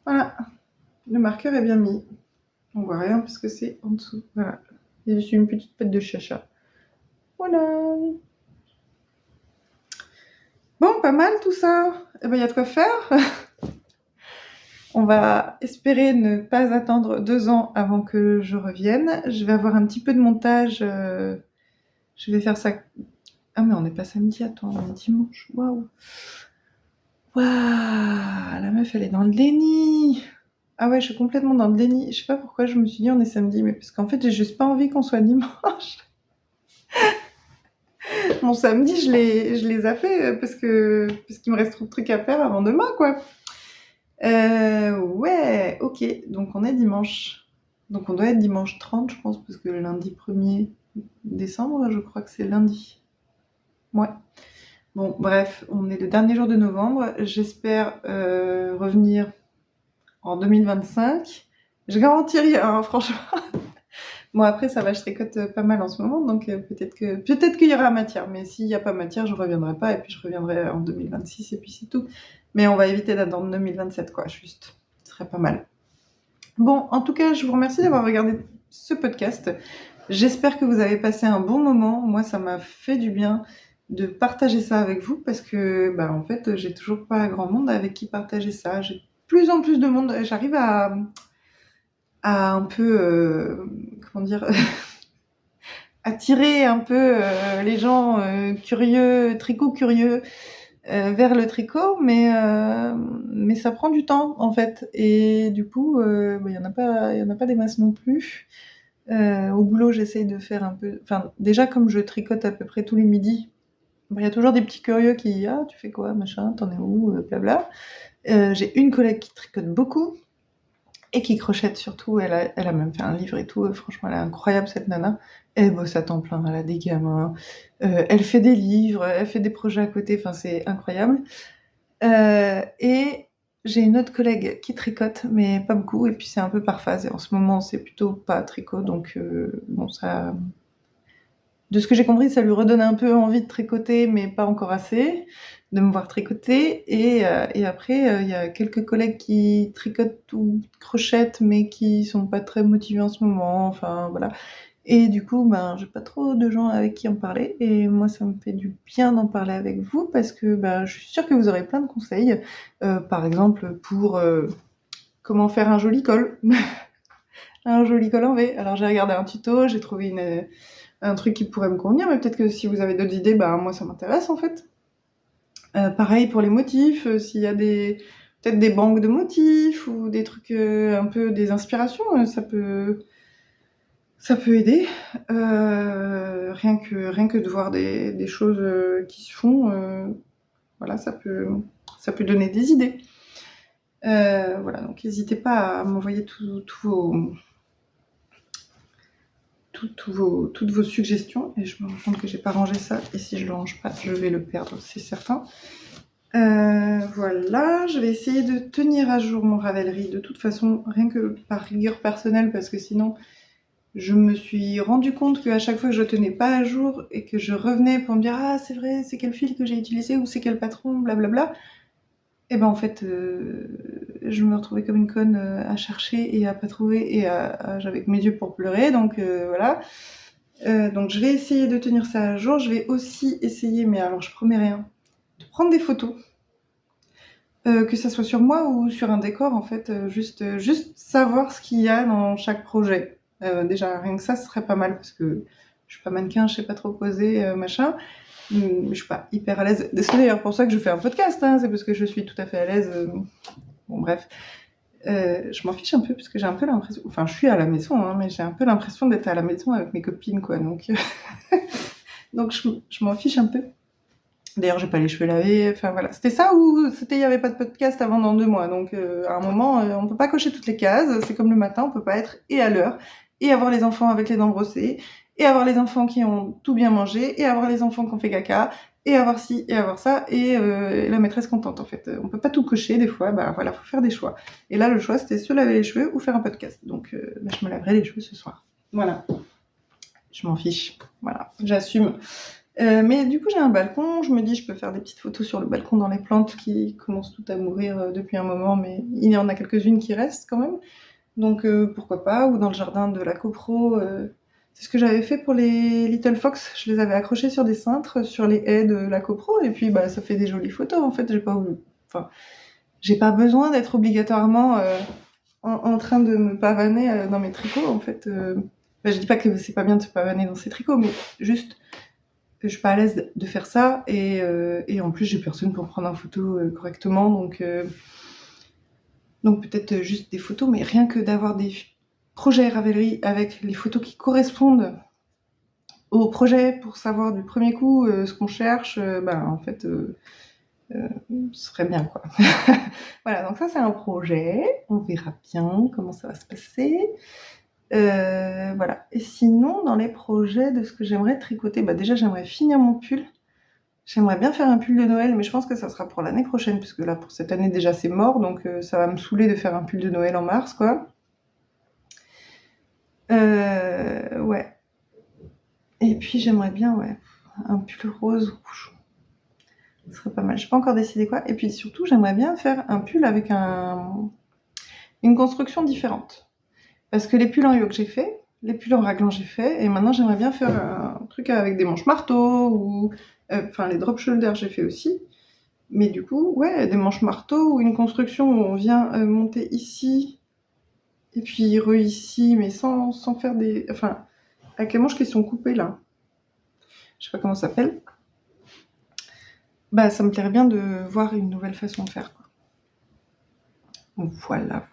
Voilà, le marqueur est bien mis. On voit rien parce que c'est en dessous. Voilà, et dessus une petite patte de chacha. Voilà. Bon, pas mal tout ça. Eh ben, il y a de quoi faire. On va espérer ne pas attendre 2 ans avant que je revienne. Je vais avoir un petit peu de montage. Je vais faire ça. Ah, mais on n'est pas samedi, attends, on est dimanche. Waouh! Waouh! La meuf, elle est dans le déni! Ah ouais, je suis complètement dans le déni. Je sais pas pourquoi je me suis dit on est samedi, mais parce qu'en fait, j'ai juste pas envie qu'on soit dimanche. Mon samedi, je les a fait parce qu'il me reste trop de trucs à faire avant demain, quoi. Ouais, ok. Donc on est dimanche. Donc on doit être dimanche 30, je pense, parce que le lundi 1er décembre, je crois que c'est lundi. Ouais. Bon, bref, on est le dernier jour de novembre. J'espère revenir en 2025. Je garantis rien, hein, franchement. Bon, après, ça va, je tricote pas mal en ce moment, donc peut-être qu'il y aura matière. Mais s'il n'y a pas matière, je reviendrai pas, et puis je reviendrai en 2026, et puis c'est tout. Mais on va éviter d'attendre 2027, quoi, juste. Ce serait pas mal. Bon, en tout cas, je vous remercie d'avoir regardé ce podcast. J'espère que vous avez passé un bon moment. Moi, ça m'a fait du bien de partager ça avec vous parce que, en fait, j'ai toujours pas grand monde avec qui partager ça. J'ai de plus en plus de monde. J'arrive à un peu, comment dire, attirer un peu les gens curieux, tricot curieux, vers le tricot, mais ça prend du temps en fait. Et du coup, il y en a pas des masses non plus. Au boulot, j'essaye de faire un peu. Enfin, déjà comme je tricote à peu près tous les midis, il y a toujours des petits curieux qui tu fais quoi, machin, t'en es où, blabla. J'ai une collègue qui tricote beaucoup et qui crochette surtout. Elle a même fait un livre et tout. Franchement, elle est incroyable cette nana. Elle bosse à temps plein, elle a des gamins. Elle fait des livres, elle fait des projets à côté. Enfin, c'est incroyable. Et j'ai une autre collègue qui tricote, mais pas beaucoup. Et puis c'est un peu par phase. Et en ce moment, c'est plutôt pas tricot, donc bon, ça. De ce que j'ai compris, ça lui redonne un peu envie de tricoter, mais pas encore assez, de me voir tricoter. Et après, il y a quelques collègues qui tricotent ou crochettent, mais qui sont pas très motivés en ce moment. Enfin, voilà. Et du coup, j'ai pas trop de gens avec qui en parler. Et moi, ça me fait du bien d'en parler avec vous parce que je suis sûre que vous aurez plein de conseils. Par exemple, pour comment faire un joli col. Un joli col en V. Alors, j'ai regardé un tuto, j'ai trouvé un truc qui pourrait me convenir, mais peut-être que si vous avez d'autres idées, moi ça m'intéresse en fait. Pareil pour les motifs, s'il y a peut-être des banques de motifs ou des trucs un peu des inspirations, ça peut aider. Rien que de voir des choses qui se font, voilà, ça peut donner des idées. Voilà, donc n'hésitez pas à m'envoyer toutes vos suggestions. Et je me rends compte que j'ai pas rangé ça, et si je le range pas, je vais le perdre, c'est certain. Voilà, je vais essayer de tenir à jour mon Ravelry de toute façon, rien que par rigueur personnelle, parce que sinon je me suis rendu compte qu'à chaque fois que je tenais pas à jour et que je revenais pour me dire ah c'est vrai, c'est quel fil que j'ai utilisé ou c'est quel patron, blablabla, et en fait je me retrouvais comme une conne à chercher et à pas trouver, et j'avais mes yeux pour pleurer, donc voilà. Donc je vais essayer de tenir ça à jour. Je vais aussi essayer, mais alors je promets rien, de prendre des photos, que ça soit sur moi ou sur un décor en fait, juste savoir ce qu'il y a dans chaque projet. Déjà rien que ça, ce serait pas mal parce que je suis pas mannequin, je sais pas trop poser, machin. Je suis pas hyper à l'aise. C'est d'ailleurs pour ça que je fais un podcast, hein, c'est parce que je suis tout à fait à l'aise bon bref. Je m'en fiche un peu parce que j'ai un peu l'impression... Enfin, je suis à la maison, hein, mais j'ai un peu l'impression d'être à la maison avec mes copines, quoi. Donc, donc je m'en fiche un peu. D'ailleurs, j'ai pas les cheveux lavés. Enfin, voilà. C'était ça ou c'était il y avait pas de podcast avant dans 2 mois. Donc, à un moment, on peut pas cocher toutes les cases. C'est comme le matin, on peut pas être et à l'heure, et avoir les enfants avec les dents brossées, et avoir les enfants qui ont tout bien mangé, et avoir les enfants qui ont fait caca, et avoir ci, et avoir ça, et la maîtresse contente, en fait. On peut pas tout cocher, des fois, bah voilà, faut faire des choix. Et là, le choix, c'était se laver les cheveux ou faire un podcast. Donc, bah, je me laverai les cheveux ce soir. Voilà. Je m'en fiche. Voilà, j'assume. Mais du coup, j'ai un balcon. Je me dis, je peux faire des petites photos sur le balcon dans les plantes qui commencent toutes à mourir depuis un moment, mais il y en a quelques-unes qui restent quand même. Donc, pourquoi pas. Ou dans le jardin de la copro. C'est ce que j'avais fait pour les Little Fox. Je les avais accrochés sur des cintres, sur les haies de la copro. Et puis, bah, ça fait des jolies photos, en fait. J'ai pas besoin d'être obligatoirement en train de me pavaner dans mes tricots, en fait. Je dis pas que c'est pas bien de se pavaner dans ses tricots, mais juste que je suis pas à l'aise de faire ça, et en plus j'ai personne pour prendre en photo correctement, donc peut-être juste des photos, mais rien que d'avoir des projets Ravelry avec les photos qui correspondent au projet pour savoir du premier coup ce qu'on cherche, en fait ce serait bien, quoi. Voilà, donc ça c'est un projet, on verra bien comment ça va se passer. Voilà. Et sinon, dans les projets de ce que j'aimerais tricoter, déjà j'aimerais finir mon pull. J'aimerais bien faire un pull de Noël, mais je pense que ça sera pour l'année prochaine, puisque là, pour cette année, déjà, c'est mort, donc ça va me saouler de faire un pull de Noël en mars, quoi. Ouais. Et puis, j'aimerais bien, ouais, un pull rose rouge. Ce serait pas mal. Je n'ai pas encore décidé quoi. Et puis, surtout, j'aimerais bien faire un pull avec une construction différente. Parce que les pulls en yoke, j'ai fait, les pulls en raglan, j'ai fait, et maintenant, j'aimerais bien faire un truc avec des manches marteau, ou... les drop shoulders, j'ai fait aussi. Mais du coup, ouais, des manches marteau ou une construction où on vient monter ici et puis ici, mais sans faire des... Enfin, avec les manches qui sont coupées là. Je sais pas comment ça s'appelle. Ça me plairait bien de voir une nouvelle façon de faire, quoi. Voilà.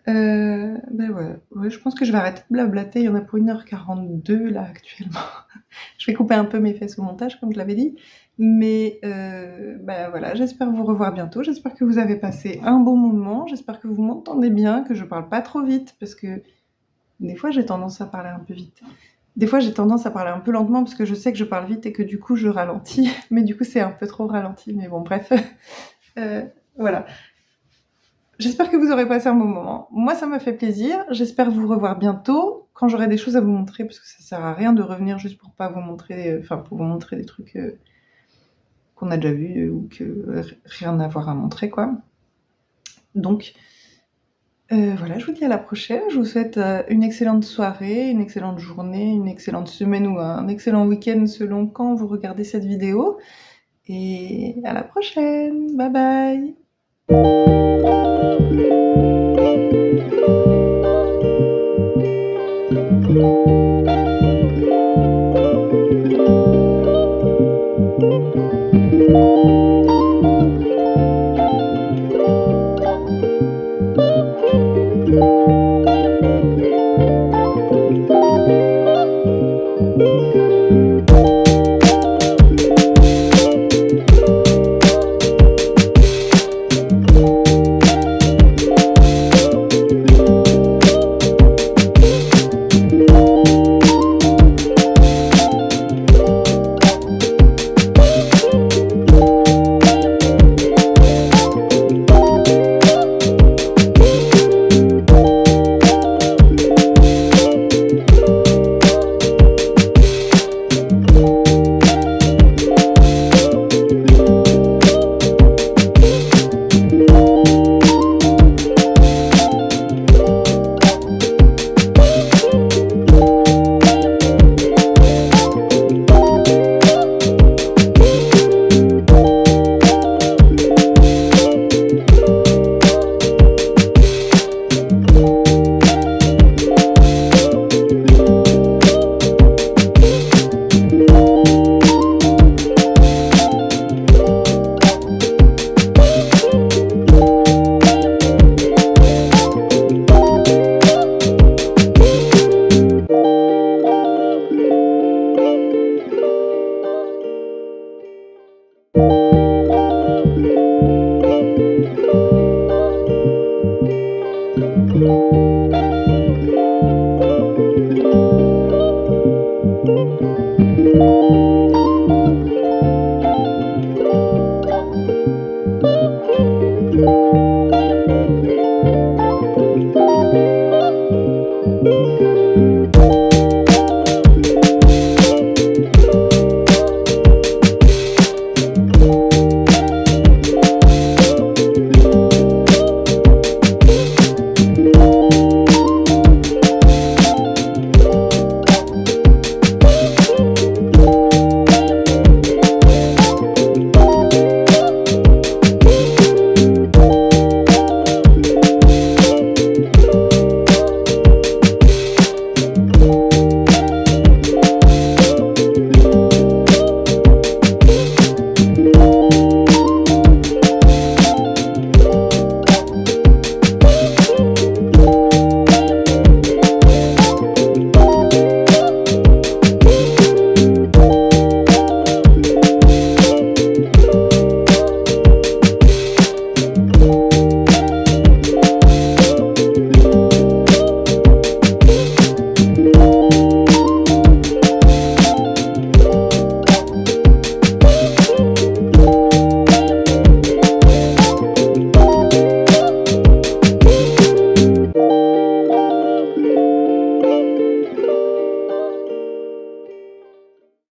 Ouais, je pense que je vais arrêter de blablater. Il y en a pour 1h42 là actuellement. Je vais couper un peu mes fesses au montage, comme je l'avais dit. Mais voilà, j'espère vous revoir bientôt. J'espère que vous avez passé un bon moment. J'espère que vous m'entendez bien, que je parle pas trop vite, parce que des fois j'ai tendance à parler un peu vite. Des fois j'ai tendance à parler un peu lentement, parce que je sais que je parle vite et que du coup je ralentis. Mais du coup c'est un peu trop ralenti. Mais bon, bref. Voilà. J'espère que vous aurez passé un bon moment. Moi, ça m'a fait plaisir. J'espère vous revoir bientôt, quand j'aurai des choses à vous montrer, parce que ça sert à rien de revenir juste pour pas vous montrer, pour vous montrer des trucs qu'on a déjà vus ou que rien à voir à montrer, quoi. Donc, voilà, je vous dis à la prochaine. Je vous souhaite une excellente soirée, une excellente journée, une excellente semaine ou un excellent week-end selon quand vous regardez cette vidéo. Et à la prochaine. Bye bye.